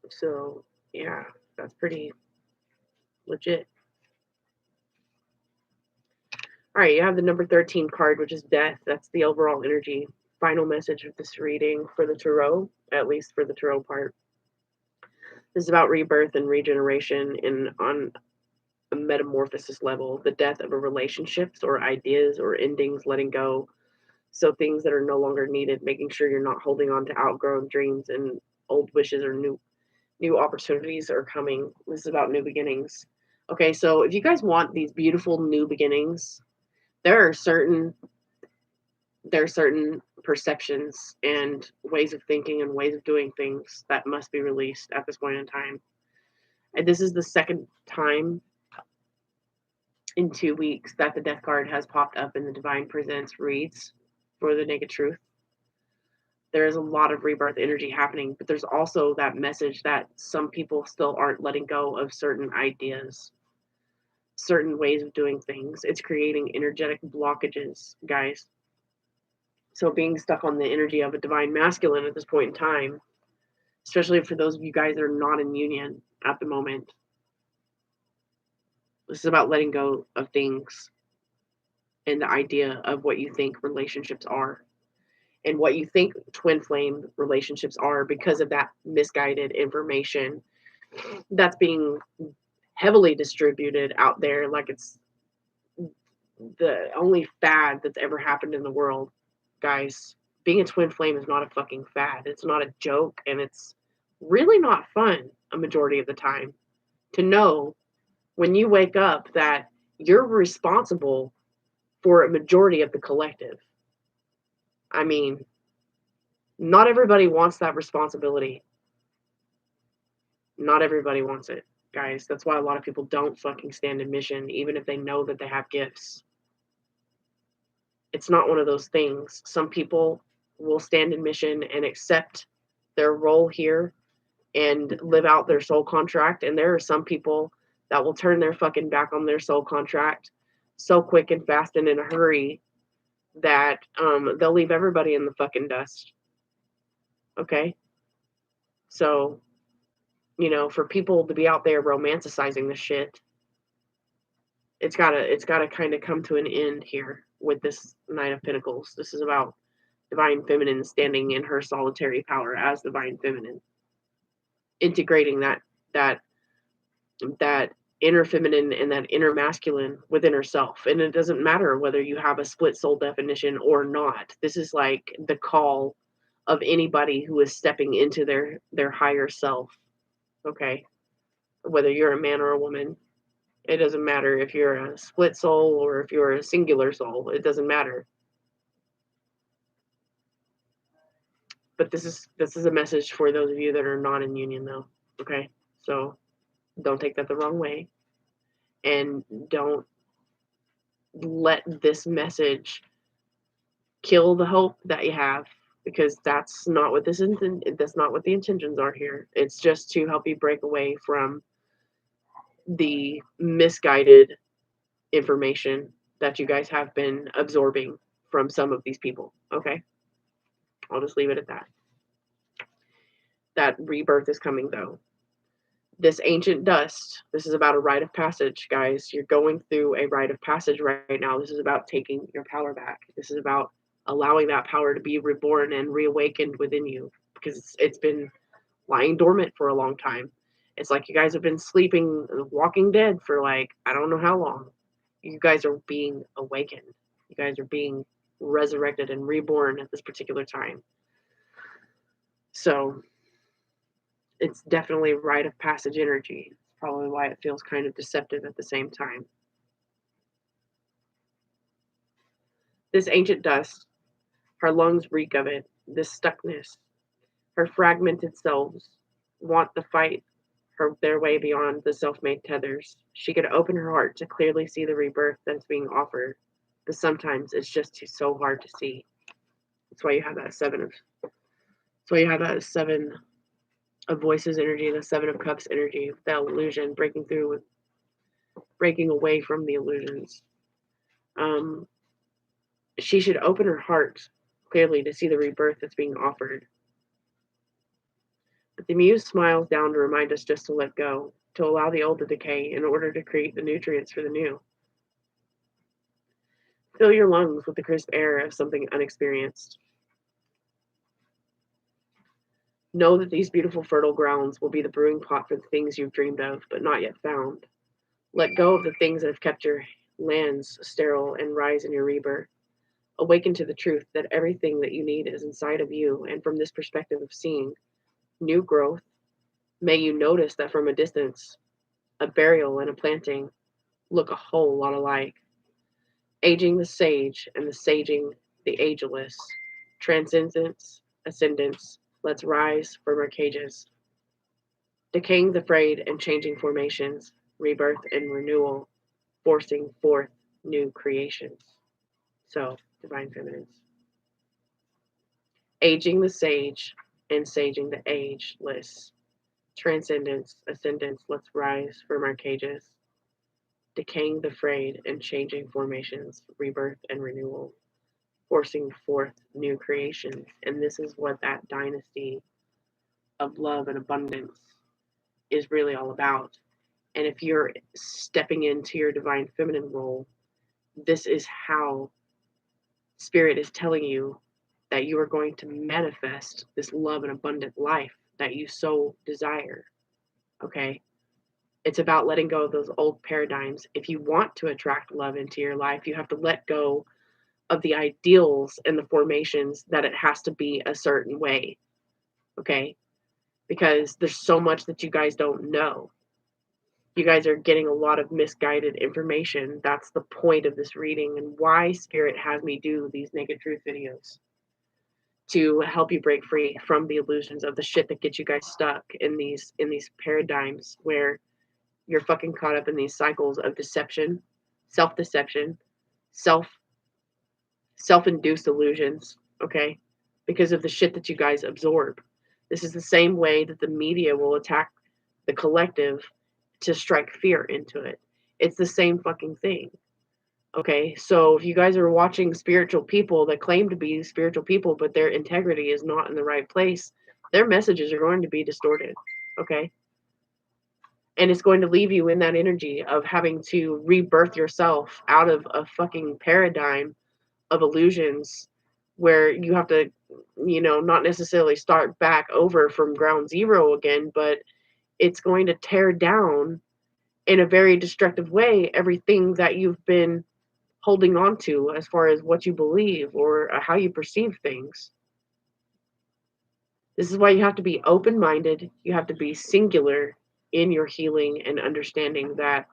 So, yeah, that's pretty legit. All right, you have the number 13 card, which is death. That's the overall energy. Final message of this reading for the tarot, at least for the tarot part. This is about rebirth and regeneration on a metamorphosis level, the death of a relationships or ideas or endings, letting go. So things that are no longer needed, making sure you're not holding on to outgrown dreams and old wishes or new opportunities are coming. This is about new beginnings. Okay, so if you guys want these beautiful new beginnings, there are certain perceptions and ways of thinking and ways of doing things that must be released at this point in time. And this is the second time in 2 weeks that the death card has popped up in the Divine Presents reads for the Naked Truth. There is a lot of rebirth energy happening, but there's also that message that some people still aren't letting go of certain ideas, certain ways of doing things. It's creating energetic blockages, guys. So being stuck on the energy of a divine masculine at this point in time, especially for those of you guys that are not in union at the moment, this is about letting go of things and the idea of what you think relationships are and what you think twin flame relationships are because of that misguided information that's being heavily distributed out there like it's the only fad that's ever happened in the world. Guys, being a twin flame is not a fucking fad. It's not a joke, and it's really not fun a majority of the time to know when you wake up that you're responsible for a majority of the collective. I mean, not everybody wants that responsibility. Not everybody wants it, guys. That's why a lot of people don't fucking stand in mission, even if they know that they have gifts. It's not one of those things. Some people will stand in mission and accept their role here and live out their soul contract. And there are some people that will turn their fucking back on their soul contract so quick and fast and in a hurry that they'll leave everybody in the fucking dust. Okay? So, you know, for people to be out there romanticizing the shit, it's gotta kind of come to an end here with this Knight of Pentacles. This is about divine feminine standing in her solitary power as divine feminine, integrating that that inner feminine and that inner masculine within herself. And it doesn't matter whether you have a split soul definition or not. This is like the call of anybody who is stepping into their higher self. Okay, whether you're a man or a woman, it doesn't matter if you're a split soul or if you're a singular soul. It doesn't matter. But this is a message for those of you that are not in union, though. Okay, so don't take that the wrong way, and don't let this message kill the hope that you have, because that's not what that's not what the intentions are here. It's just to help you break away from the misguided information that you guys have been absorbing from some of these people. Okay, I'll just leave it at that. That rebirth is coming, though. This ancient dust, this is about a rite of passage, guys. You're going through a rite of passage right now. This is about taking your power back. This is about allowing that power to be reborn and reawakened within you, because it's been lying dormant for a long time. It's like you guys have been sleeping, walking dead for like, I don't know how long. You guys are being awakened. You guys are being resurrected and reborn at this particular time. So it's definitely rite of passage energy. It's probably why it feels kind of deceptive at the same time. This ancient dust, her lungs reek of it. This stuckness, her fragmented selves want the fight their way beyond the self-made tethers. She could open her heart to clearly see the rebirth that's being offered, but sometimes it's just so hard to see. That's why you have that seven of voices energy, the seven of cups energy, that illusion breaking away from the illusions. She should open her heart clearly to see the rebirth that's being offered. But the muse smiles down to remind us just to let go, to allow the old to decay in order to create the nutrients for the new. Fill your lungs with the crisp air of something unexperienced. Know that these beautiful fertile grounds will be the brewing pot for the things you've dreamed of but not yet found. Let go of the things that have kept your lands sterile and rise in your rebirth. Awaken to the truth that everything that you need is inside of you, and from this perspective of seeing new growth, may you notice that from a distance, a burial and a planting look a whole lot alike. Aging the sage and the saging the ageless. Transcendence, ascendance, let's rise from our cages. Decaying the frayed and changing formations, rebirth and renewal, forcing forth new creations. So, Divine Feminines. Aging the sage and saging the ageless. Transcendence, ascendance, let's rise from our cages. Decaying the frayed and changing formations, rebirth and renewal, forcing forth new creations. And this is what that dynasty of love and abundance is really all about. And if you're stepping into your divine feminine role, this is how Spirit is telling you that you are going to manifest this love and abundant life that you so desire. Okay? It's about letting go of those old paradigms. If you want to attract love into your life, you have to let go of the ideals and the formations that it has to be a certain way. Okay? Because there's so much that you guys don't know. You guys are getting a lot of misguided information. That's the point of this reading and why Spirit has me do these Naked Truth videos. To help you break free from the illusions of the shit that gets you guys stuck in these paradigms where you're fucking caught up in these cycles of deception, self-deception, self-induced illusions, okay? Because of the shit that you guys absorb. This is the same way that the media will attack the collective to strike fear into it. It's the same fucking thing. Okay, so if you guys are watching spiritual people that claim to be spiritual people, but their integrity is not in the right place, their messages are going to be distorted. Okay? And it's going to leave you in that energy of having to rebirth yourself out of a fucking paradigm of illusions where you have to, not necessarily start back over from ground zero again, but it's going to tear down in a very destructive way everything that you've been holding on to as far as what you believe or how you perceive things. This is why you have to be open-minded. You have to be singular in your healing and understanding that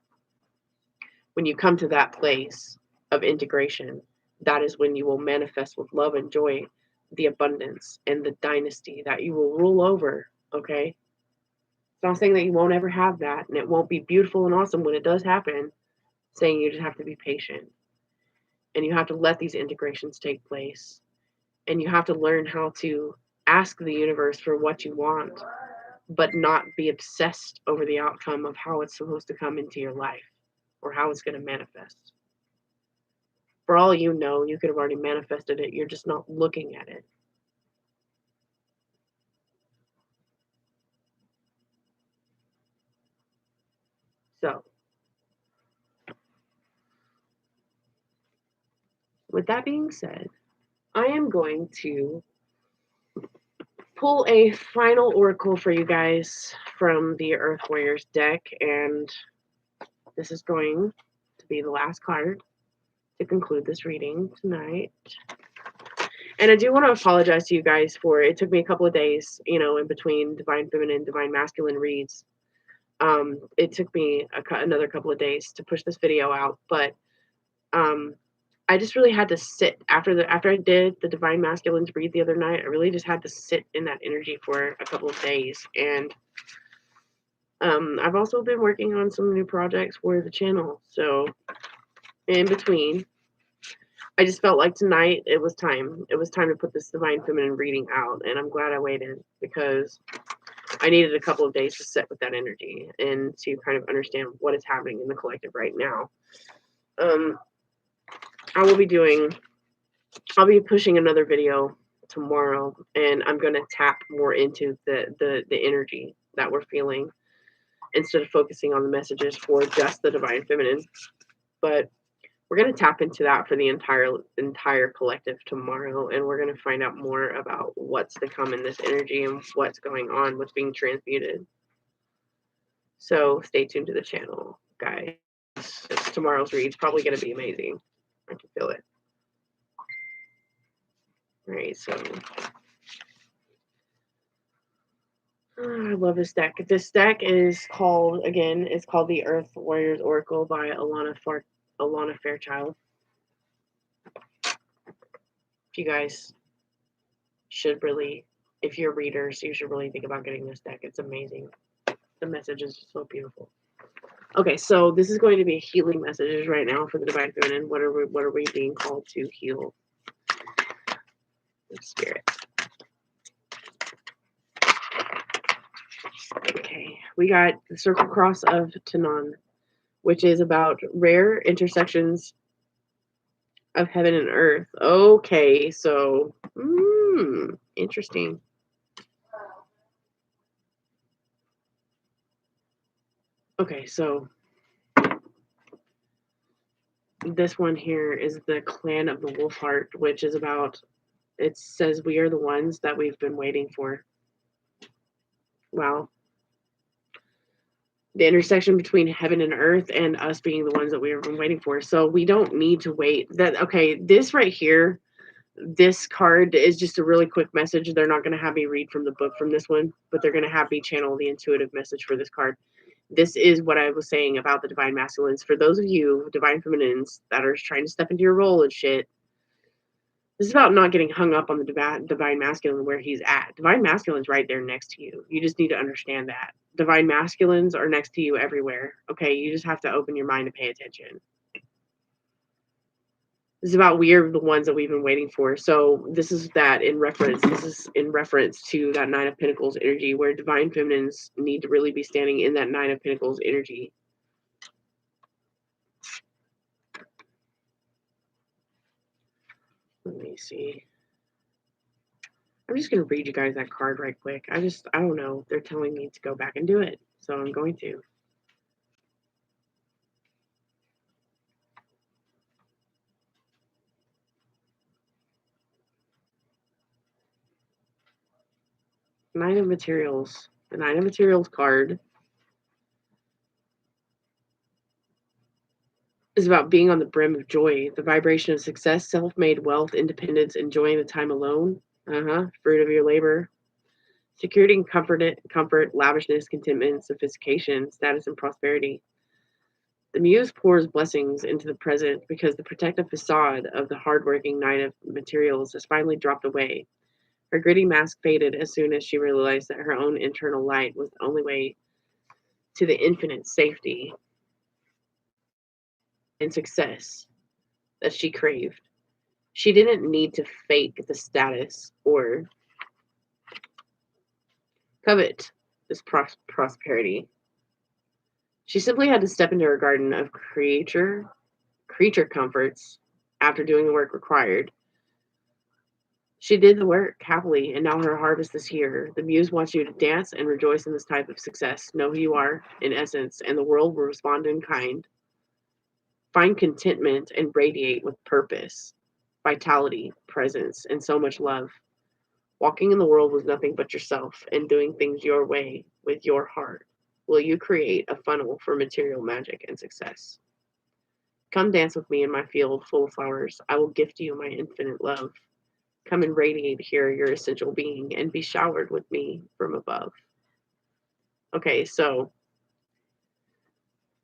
when you come to that place of integration, that is when you will manifest with love and joy the abundance and the dynasty that you will rule over, okay? It's not saying that you won't ever have that and it won't be beautiful and awesome when it does happen. It's saying you just have to be patient and you have to let these integrations take place and you have to learn how to ask the universe for what you want, but not be obsessed over the outcome of how it's supposed to come into your life or how it's going to manifest. For all you know, you could have already manifested it. You're just not looking at it. So, with that being said, I am going to pull a final oracle for you guys from the Earth Warriors deck, and this is going to be the last card to conclude this reading tonight. And I do want to apologize to you guys for it took me a couple of days, in between Divine Feminine, Divine Masculine reads. It took me another couple of days to push this video out, but I just really had to sit after I did the Divine Masculines read the other night. I really just had to sit in that energy for a couple of days, and I've also been working on some new projects for the channel. So in between, I just felt like tonight it was time. It was time to put this Divine Feminine reading out. And I'm glad I waited because I needed a couple of days to sit with that energy and to kind of understand what is happening in the collective right now. I'll be pushing another video tomorrow, and I'm going to tap more into the energy that we're feeling instead of focusing on the messages for just the Divine Feminine. But we're going to tap into that for the entire collective tomorrow, and we're going to find out more about what's to come in this energy and what's going on, what's being transmuted. So stay tuned to the channel, guys. Tomorrow's read's probably going to be amazing. I can feel it. All right, so I love this deck. This deck is called, again, it's called the Earth Warriors Oracle by Alana Fairchild. You guys should really, if you're readers, you should really think about getting this deck. It's amazing. The message is so beautiful. Okay, so this is going to be healing messages right now for the Divine Feminine. What are we being called to heal? Spirit. Okay, we got the Circle Cross of Tanan, which is about rare intersections of heaven and earth. Okay, so interesting. Okay, so this one here is the Clan of the Wolf Heart, which is about, it says we are the ones that we've been waiting for. Wow. The intersection between heaven and earth and us being the ones that we have been waiting for. So we don't need to wait. Okay, this right here, this card is just a really quick message. They're not going to have me read from the book from this one, but they're going to have me channel the intuitive message for this card. This is what I was saying about the Divine Masculines. For those of you, Divine Feminines, that are trying to step into your role and shit, this is about not getting hung up on the Divine Masculine where he's at. Divine Masculine's right there next to you. You just need to understand that. Divine Masculines are next to you everywhere. Okay, you just have to open your mind and pay attention. This is about we are the ones that we've been waiting for. So this is in reference to that Nine of Pentacles energy, where Divine Feminines need to really be standing in that Nine of Pentacles energy. Let me see. I'm just going to read you guys that card right quick. I don't know. They're telling me to go back and do it. So I'm going to. Nine of Materials. The Nine of Materials card is about being on the brim of joy, the vibration of success, self-made wealth, independence, enjoying the time alone. Fruit of your labor. Security and comfort, lavishness, contentment, sophistication, status, and prosperity. The muse pours blessings into the present because the protective facade of the hardworking Nine of Materials has finally dropped away. Her gritty mask faded as soon as she realized that her own internal light was the only way to the infinite safety and success that she craved. She didn't need to fake the status or covet this prosperity. She simply had to step into her garden of creature comforts after doing the work required. She did the work happily, and now her harvest is here. The muse wants you to dance and rejoice in this type of success. Know who you are, in essence, and the world will respond in kind. Find contentment and radiate with purpose, vitality, presence, and so much love. Walking in the world with nothing but yourself and doing things your way with your heart. Will you create a funnel for material magic and success? Come dance with me in my field full of flowers. I will gift you my infinite love. Come and radiate here your essential being and be showered with me from above. Okay, so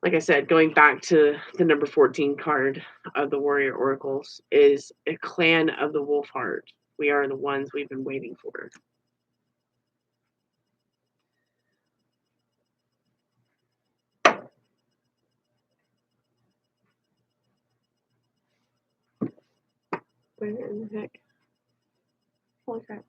like I said, going back to the number 14 card of the Warrior Oracles is a Clan of the Wolf Heart. We are the ones we've been waiting for. Where in the heck? Holy crap.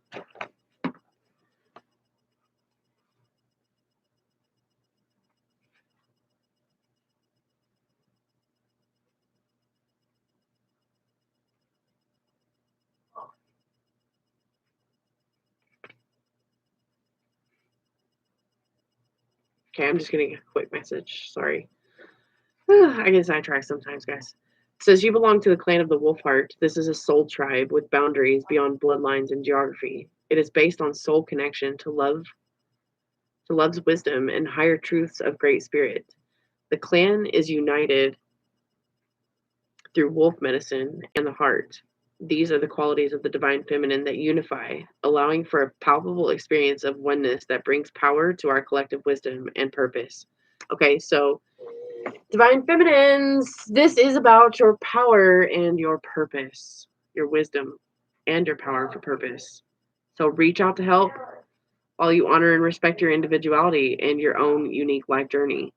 Okay, I'm just getting a quick message. Sorry. I get sidetracked sometimes, guys. It says you belong to the clan of the Wolf Heart. This is a soul tribe with boundaries beyond bloodlines and geography. It is based on soul connection to love, to love's wisdom and higher truths of great spirit. The clan is united through wolf medicine and the heart. These are the qualities of the divine feminine that unify, allowing for a palpable experience of oneness that brings power to our collective wisdom and purpose. Okay, so divine feminines, this is about your power and your purpose, your wisdom and your power for purpose. So reach out to help while you honor and respect your individuality and your own unique life journey.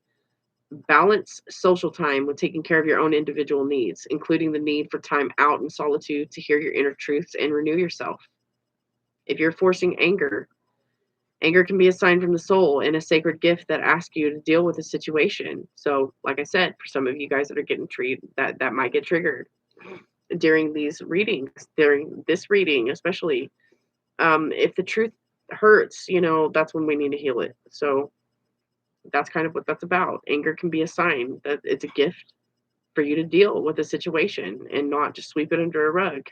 Balance social time with taking care of your own individual needs, including the need for time out in solitude to hear your inner truths and renew yourself. If you're forcing anger, anger can be a sign from the soul and a sacred gift that asks you to deal with a situation. So, like I said, for some of you guys that are getting treated, that might get triggered during these readings, during this reading, especially. If the truth hurts, that's when we need to heal it. So that's kind of what that's about. Anger can be a sign that it's a gift for you to deal with a situation and not just sweep it under a rug.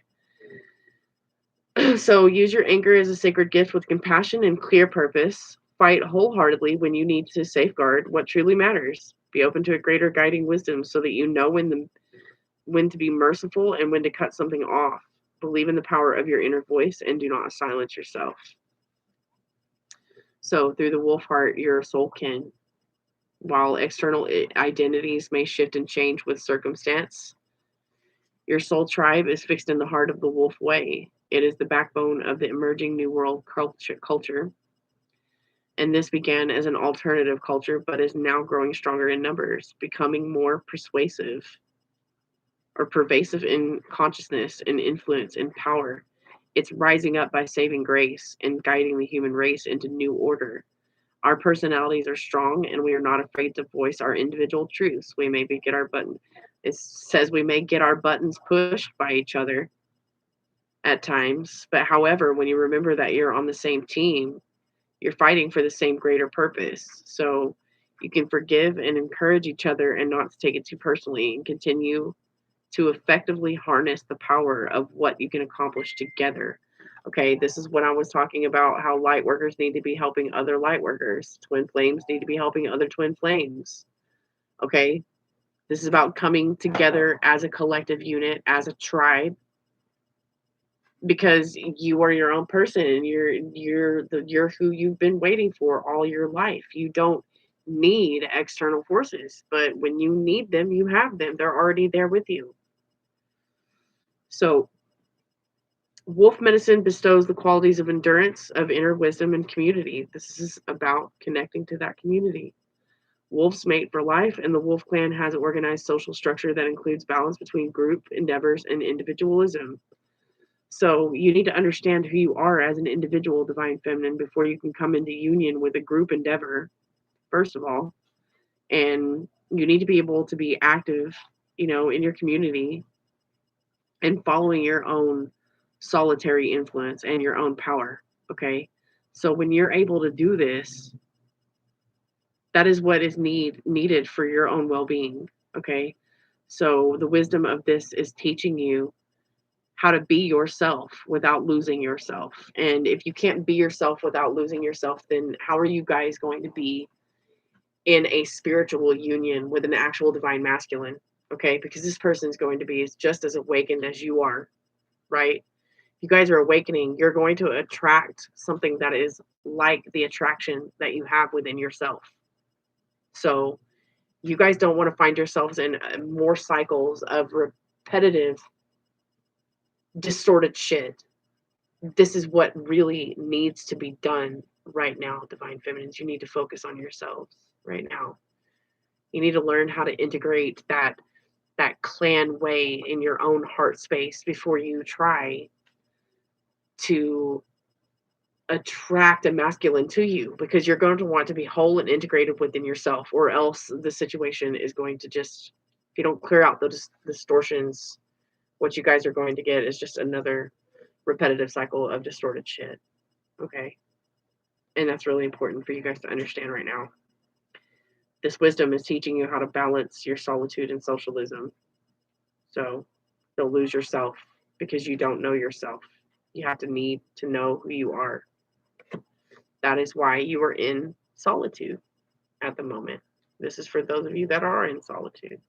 So use your anger as a sacred gift with compassion and clear purpose. Fight wholeheartedly when you need to safeguard what truly matters. Be open to a greater guiding wisdom so that you know when to be merciful and when to cut something off. Believe in the power of your inner voice and do not silence yourself. So through the wolf heart, your soul kin. While external identities may shift and change with circumstance, your soul tribe is fixed in the heart of the wolf way. It is the backbone of the emerging New World culture. And this began as an alternative culture, but is now growing stronger in numbers, becoming more persuasive or pervasive in consciousness and influence and power. It's rising up by saving grace and guiding the human race into new order. Our personalities are strong and we are not afraid to voice our individual truths. We may get our button. It says we may get our buttons pushed by each other at times. But however, when you remember that you're on the same team, you're fighting for the same greater purpose. So you can forgive and encourage each other and not to take it too personally and continue to effectively harness the power of what you can accomplish together. Okay, this is when I was talking about how light workers need to be helping other light workers. Twin flames need to be helping other twin flames. Okay, this is about coming together as a collective unit, as a tribe, because you are your own person and you're who you've been waiting for all your life. You don't need external forces, but when you need them, you have them. They're already there with you. So wolf medicine bestows the qualities of endurance, of inner wisdom, and community. This is about connecting to that community. Wolves mate for life, and the wolf clan has an organized social structure that includes balance between group endeavors and individualism. So you need to understand who you are as an individual divine feminine before you can come into union with a group endeavor, first of all. And you need to be able to be active, in your community and following your own solitary influence and your own power. Okay. So when you're able to do this, that is what is needed for your own well-being. Okay. So the wisdom of this is teaching you how to be yourself without losing yourself. And if you can't be yourself without losing yourself, then how are you guys going to be in a spiritual union with an actual divine masculine? Okay. Because this person is going to be just as awakened as you are, right? You guys are awakening, you're going to attract something that is like the attraction that you have within yourself. So you guys don't want to find yourselves in more cycles of repetitive, distorted shit. This is what really needs to be done right now, divine feminines. You need to focus on yourselves right now. You need to learn how to integrate that that clan way in your own heart space before you try to attract a masculine to you, because you're going to want to be whole and integrated within yourself, or else the situation is going to just, if you don't clear out those distortions, what you guys are going to get is just another repetitive cycle of distorted shit. Okay. And that's really important for you guys to understand right now. This wisdom is teaching you how to balance your solitude and socialism. So don't lose yourself because you don't know yourself. You have to need to know who you are. That is why you are in solitude at the moment. This is for those of you that are in solitude.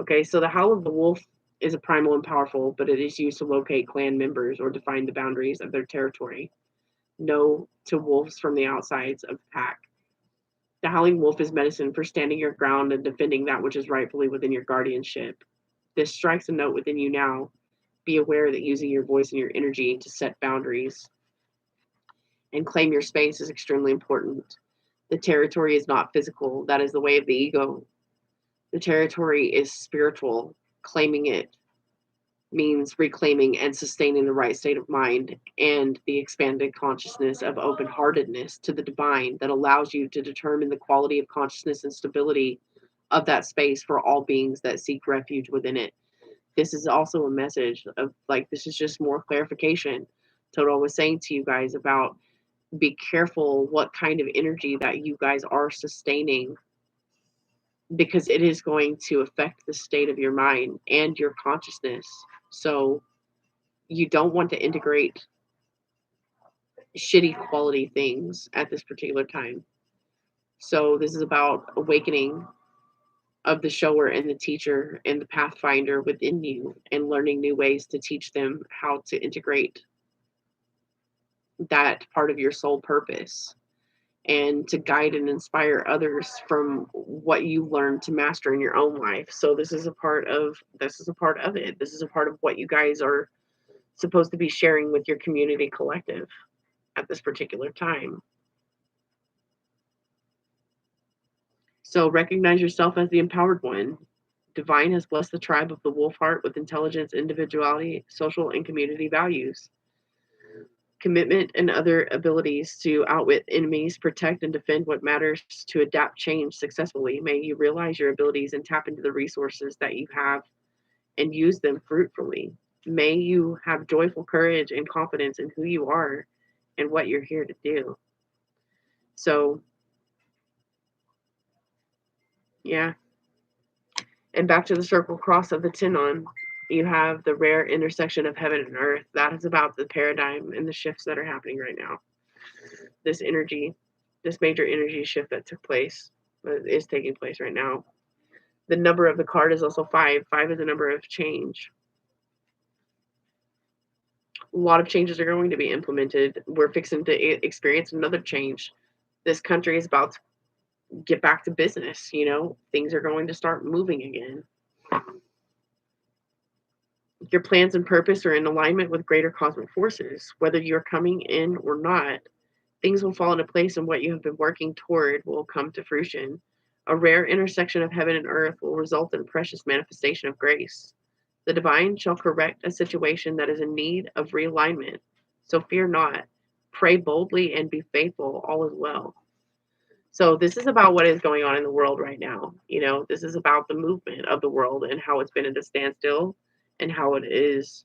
Okay, so the howl of the wolf is a primal and powerful, but it is used to locate clan members or define the boundaries of their territory. No to wolves from the outsides of the pack. The howling wolf is medicine for standing your ground and defending that which is rightfully within your guardianship. This strikes a note within you now. Be aware that using your voice and your energy to set boundaries and claim your space is extremely important. The territory is not physical. That is the way of the ego. The territory is spiritual. Claiming it means reclaiming and sustaining the right state of mind and the expanded consciousness of open-heartedness to the divine that allows you to determine the quality of consciousness and stability of that space for all beings that seek refuge within it. This is also a message of, like, this is just more clarification to what I was saying to you guys about be careful what kind of energy that you guys are sustaining, because it is going to affect the state of your mind and your consciousness. So you don't want to integrate shitty quality things at this particular time. So this is about awakening of the shower and the teacher and the pathfinder within you, and learning new ways to teach them how to integrate that part of your soul purpose, and to guide and inspire others from what you learn to master in your own life. So this is a part of it. This is a part of what you guys are supposed to be sharing with your community collective at this particular time. So recognize yourself as the empowered one. Divine has blessed the tribe of the wolf heart with intelligence, individuality, social, and community values, commitment, and other abilities to outwit enemies, protect and defend what matters, to adapt change successfully. May you realize your abilities and tap into the resources that you have and use them fruitfully. May you have joyful courage and confidence in who you are and what you're here to do. So, yeah. And back to the circle cross of the Tenon, you have the rare intersection of heaven and earth. That is about the paradigm and the shifts that are happening right now. This energy, this major energy shift that took place, is taking place right now. The number of the card is also 5. 5 is a number of change. A lot of changes are going to be implemented. We're fixing to experience another change. This country is about to get back to business. Things are going to start moving again. Your plans and purpose are in alignment with greater cosmic forces. Whether you're coming in or not, things will fall into place, and what you have been working toward will come to fruition. A rare intersection of heaven and earth will result in precious manifestation of grace. The divine shall correct a situation that is in need of realignment. So fear not. Pray boldly and be faithful. All is well. So this is about what is going on in the world right now. This is about the movement of the world and how it's been at a standstill, and how it is,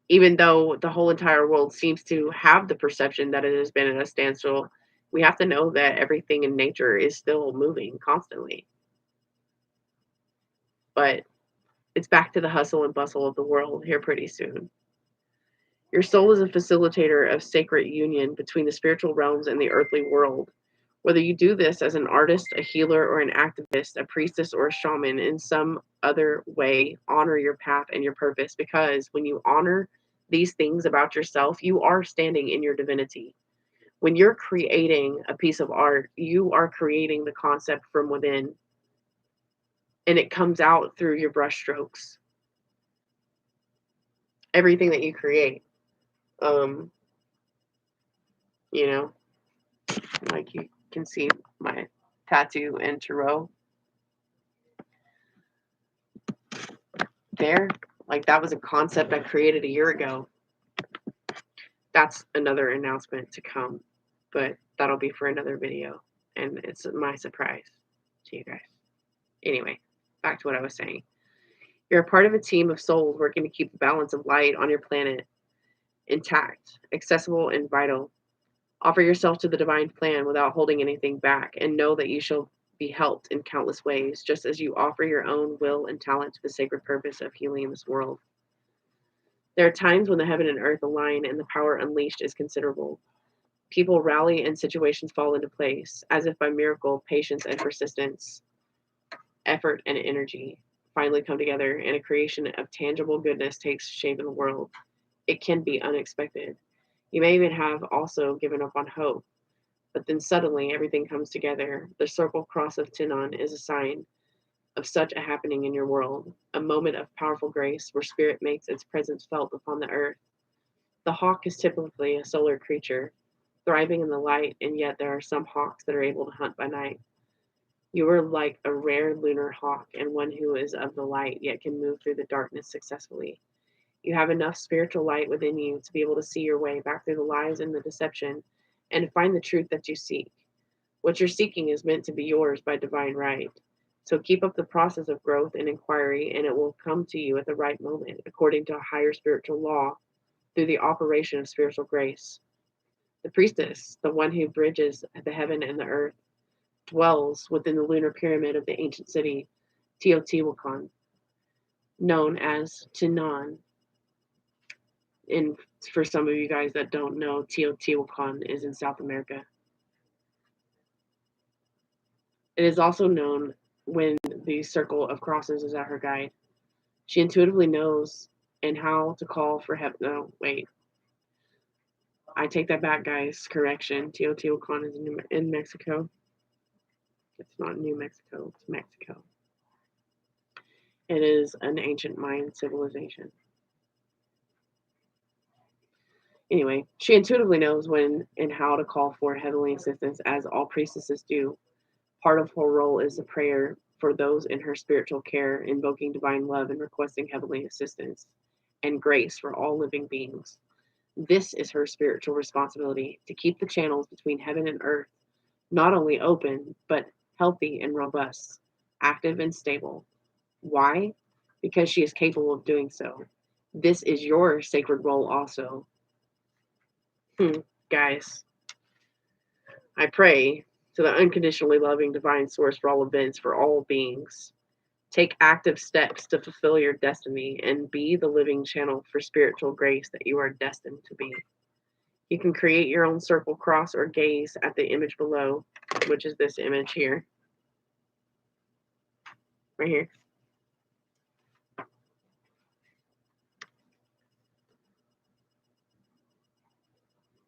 even though the whole entire world seems to have the perception that it has been at a standstill, we have to know that everything in nature is still moving constantly. But it's back to the hustle and bustle of the world here pretty soon. Your soul is a facilitator of sacred union between the spiritual realms and the earthly world. Whether you do this as an artist, a healer, or an activist, a priestess, or a shaman, in some other way, honor your path and your purpose, because when you honor these things about yourself, you are standing in your divinity. When you're creating a piece of art, you are creating the concept from within, and it comes out through your brush strokes. Everything that you create, like you can see my tattoo and tarot. there, like that was a concept I created a year ago. That's another announcement to come, but that'll be for another video, and it's my surprise to you guys. Anyway, back to what I was saying. You're a part of a team of souls working to keep the balance of light on your planet intact, accessible, and vital. Offer yourself to the divine plan without holding anything back, and know that you shall be helped in countless ways, just as you offer your own will and talent to the sacred purpose of healing in this world. There are times when the heaven and earth align and the power unleashed is considerable. People rally and situations fall into place, as if by miracle. Patience and persistence, effort and energy finally come together, and a creation of tangible goodness takes shape in the world. It can be unexpected. You may even have also given up on hope, but then suddenly everything comes together. The circle cross of Tinon is a sign of such a happening in your world, a moment of powerful grace where spirit makes its presence felt upon the earth. The hawk is typically a solar creature, thriving in the light, and yet there are some hawks that are able to hunt by night. You are like a rare lunar hawk, and one who is of the light, yet can move through the darkness successfully. You have enough spiritual light within you to be able to see your way back through the lies and the deception, and to find the truth that you seek. What you're seeking is meant to be yours by divine right. So keep up the process of growth and inquiry, and it will come to you at the right moment, according to a higher spiritual law, through the operation of spiritual grace. The priestess, the one who bridges the heaven and the earth, dwells within the lunar pyramid of the ancient city, Teotihuacan, known as Tinan. And for some of you guys that don't know, Teotihuacan is in South America. It is also known when the circle of crosses is at her guide. She intuitively knows and how to call for heaven. No, wait. I take that back, guys. Correction. Teotihuacan is in Mexico. It's not New Mexico, it's Mexico. It is an ancient Mayan civilization. Anyway, she intuitively knows when and how to call for heavenly assistance, as all priestesses do. Part of her role is a prayer for those in her spiritual care, invoking divine love and requesting heavenly assistance and grace for all living beings. This is her spiritual responsibility, to keep the channels between heaven and earth not only open, but healthy and robust, active and stable. Why? Because she is capable of doing so. This is your sacred role also. Guys, I pray to the unconditionally loving divine source for all events, for all beings. Take active steps to fulfill your destiny and be the living channel for spiritual grace that you are destined to be. You can create your own circle, cross, or gaze at the image below, which is this image here. Right here.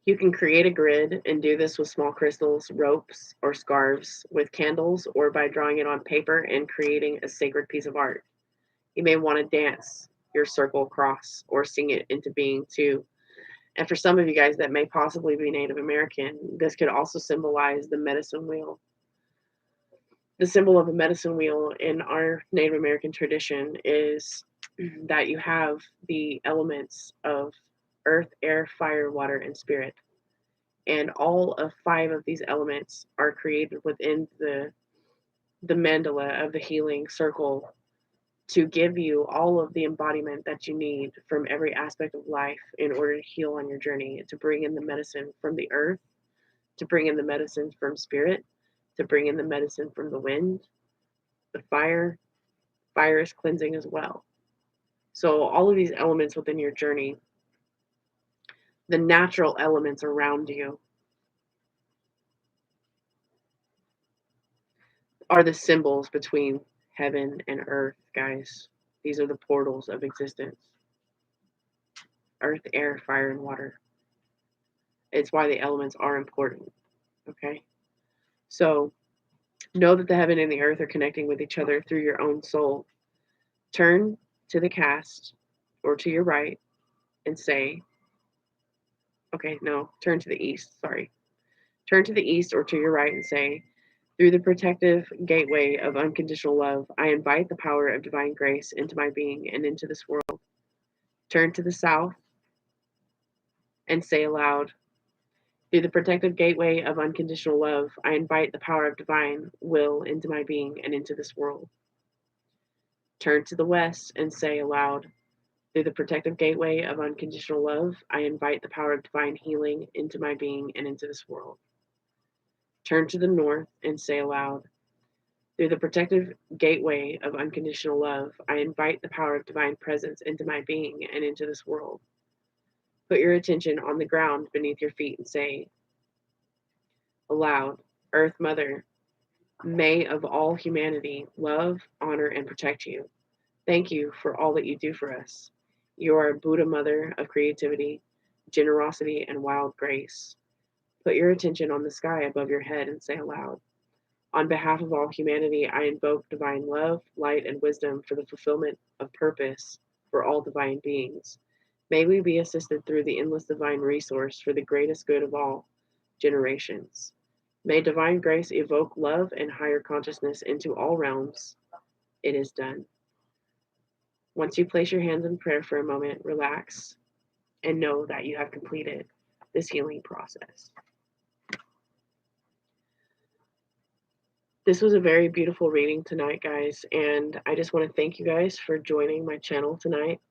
You can create a grid and do this with small crystals, ropes, or scarves, with candles, or by drawing it on paper and creating a sacred piece of art. You may want to dance your circle cross or sing it into being too. And for some of you guys that may possibly be Native American, this could also symbolize the medicine wheel. The symbol of a medicine wheel in our Native American tradition is that you have the elements of earth, air, fire, water, and spirit. And all of 5 of these elements are created within the mandala of the healing circle to give you all of the embodiment that you need from every aspect of life in order to heal on your journey, to bring in the medicine from the earth, to bring in the medicine from spirit, to bring in the medicine from the wind, the fire. Fire is cleansing as well. So all of these elements within your journey, the natural elements around you, are the symbols between heaven and earth, guys. These are the portals of existence. Earth, air, fire, and water. It's why the elements are important. Okay? So know that the heaven and the earth are connecting with each other through your own soul. Turn to the cast or to your right and say, turn to the east, sorry. Turn to the east or to your right and say, Through the protective gateway of unconditional love, I invite the power of divine grace into my being and into this world. Turn to the south and say aloud, through the protective gateway of unconditional love, I invite the power of divine will into my being and into this world. Turn to the west and say aloud, through the protective gateway of unconditional love, I invite the power of divine healing into my being and into this world. Turn to the north and say aloud, through the protective gateway of unconditional love, I invite the power of divine presence into my being and into this world. Put your attention on the ground beneath your feet and say aloud, Earth Mother, may of all humanity love, honor, and protect you. Thank you for all that you do for us. You are a Buddha Mother of creativity, generosity, and wild grace. Put your attention on the sky above your head and say aloud, on behalf of all humanity, I invoke divine love, light, and wisdom for the fulfillment of purpose for all divine beings. May we be assisted through the endless divine resource for the greatest good of all generations. May divine grace evoke love and higher consciousness into all realms. It is done. Once you place your hands in prayer for a moment, relax and know that you have completed this healing process. This was a very beautiful reading tonight, guys, and I just want to thank you guys for joining my channel tonight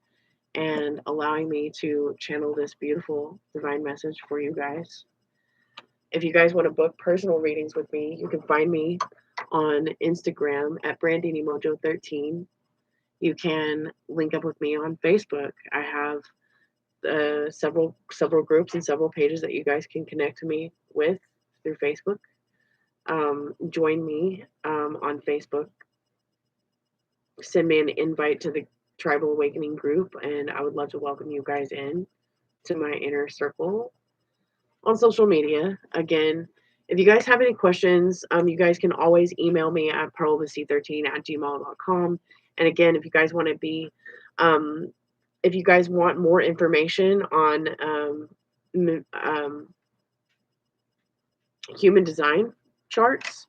and allowing me to channel this beautiful divine message for you guys. If you guys want to book personal readings with me, you can find me on Instagram at brandinimojo13. You can link up with me on Facebook. I have several groups and several pages that you guys can connect to me with through Facebook. Join me on Facebook. Send me an invite to the Tribal Awakening group, and I would love to welcome you guys in to my inner circle on social media. Again, if you guys have any questions, you guys can always email me at pearlofthesea13@gmail.com. And again, if you guys want to be, if you guys want more information on human design charts,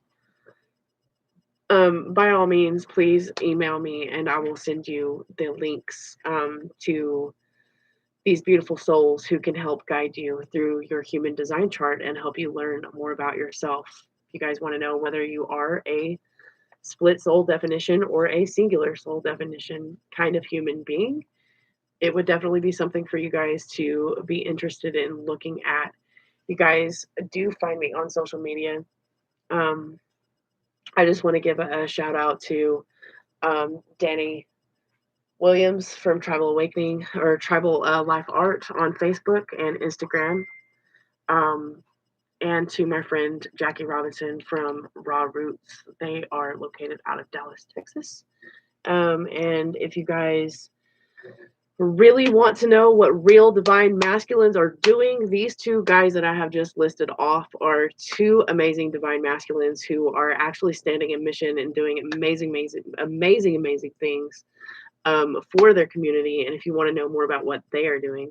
by all means, please email me and I will send you the links to these beautiful souls who can help guide you through your human design chart and help you learn more about yourself. If you guys want to know whether you are a split soul definition or a singular soul definition kind of human being, it would definitely be something for you guys to be interested in looking at. You guys do find me on social media. I just want to give a shout out to Danny Williams from Tribal Awakening or Tribal Life Art on Facebook and Instagram, and to my friend Jackie Robinson from Raw Roots. They are located out of Dallas, Texas. And if you guys really want to know what real divine masculines are doing, these two guys that I have just listed off are two amazing divine masculines who are actually standing in mission and doing amazing things for their community. And if you want to know more about what they are doing,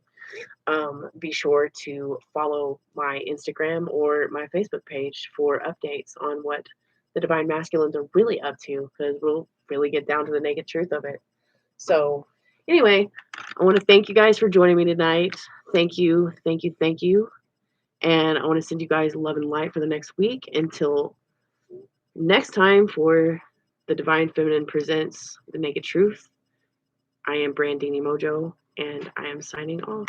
be sure to follow my Instagram or my Facebook page for updates on what the divine masculines are really up to, because we'll really get down to the naked truth of it. So anyway, I want to thank you guys for joining me tonight. Thank you. And I want to send you guys love and light for the next week. Until next time for the Divine Feminine Presents The Naked Truth, I am brandinimojo, and I am signing off.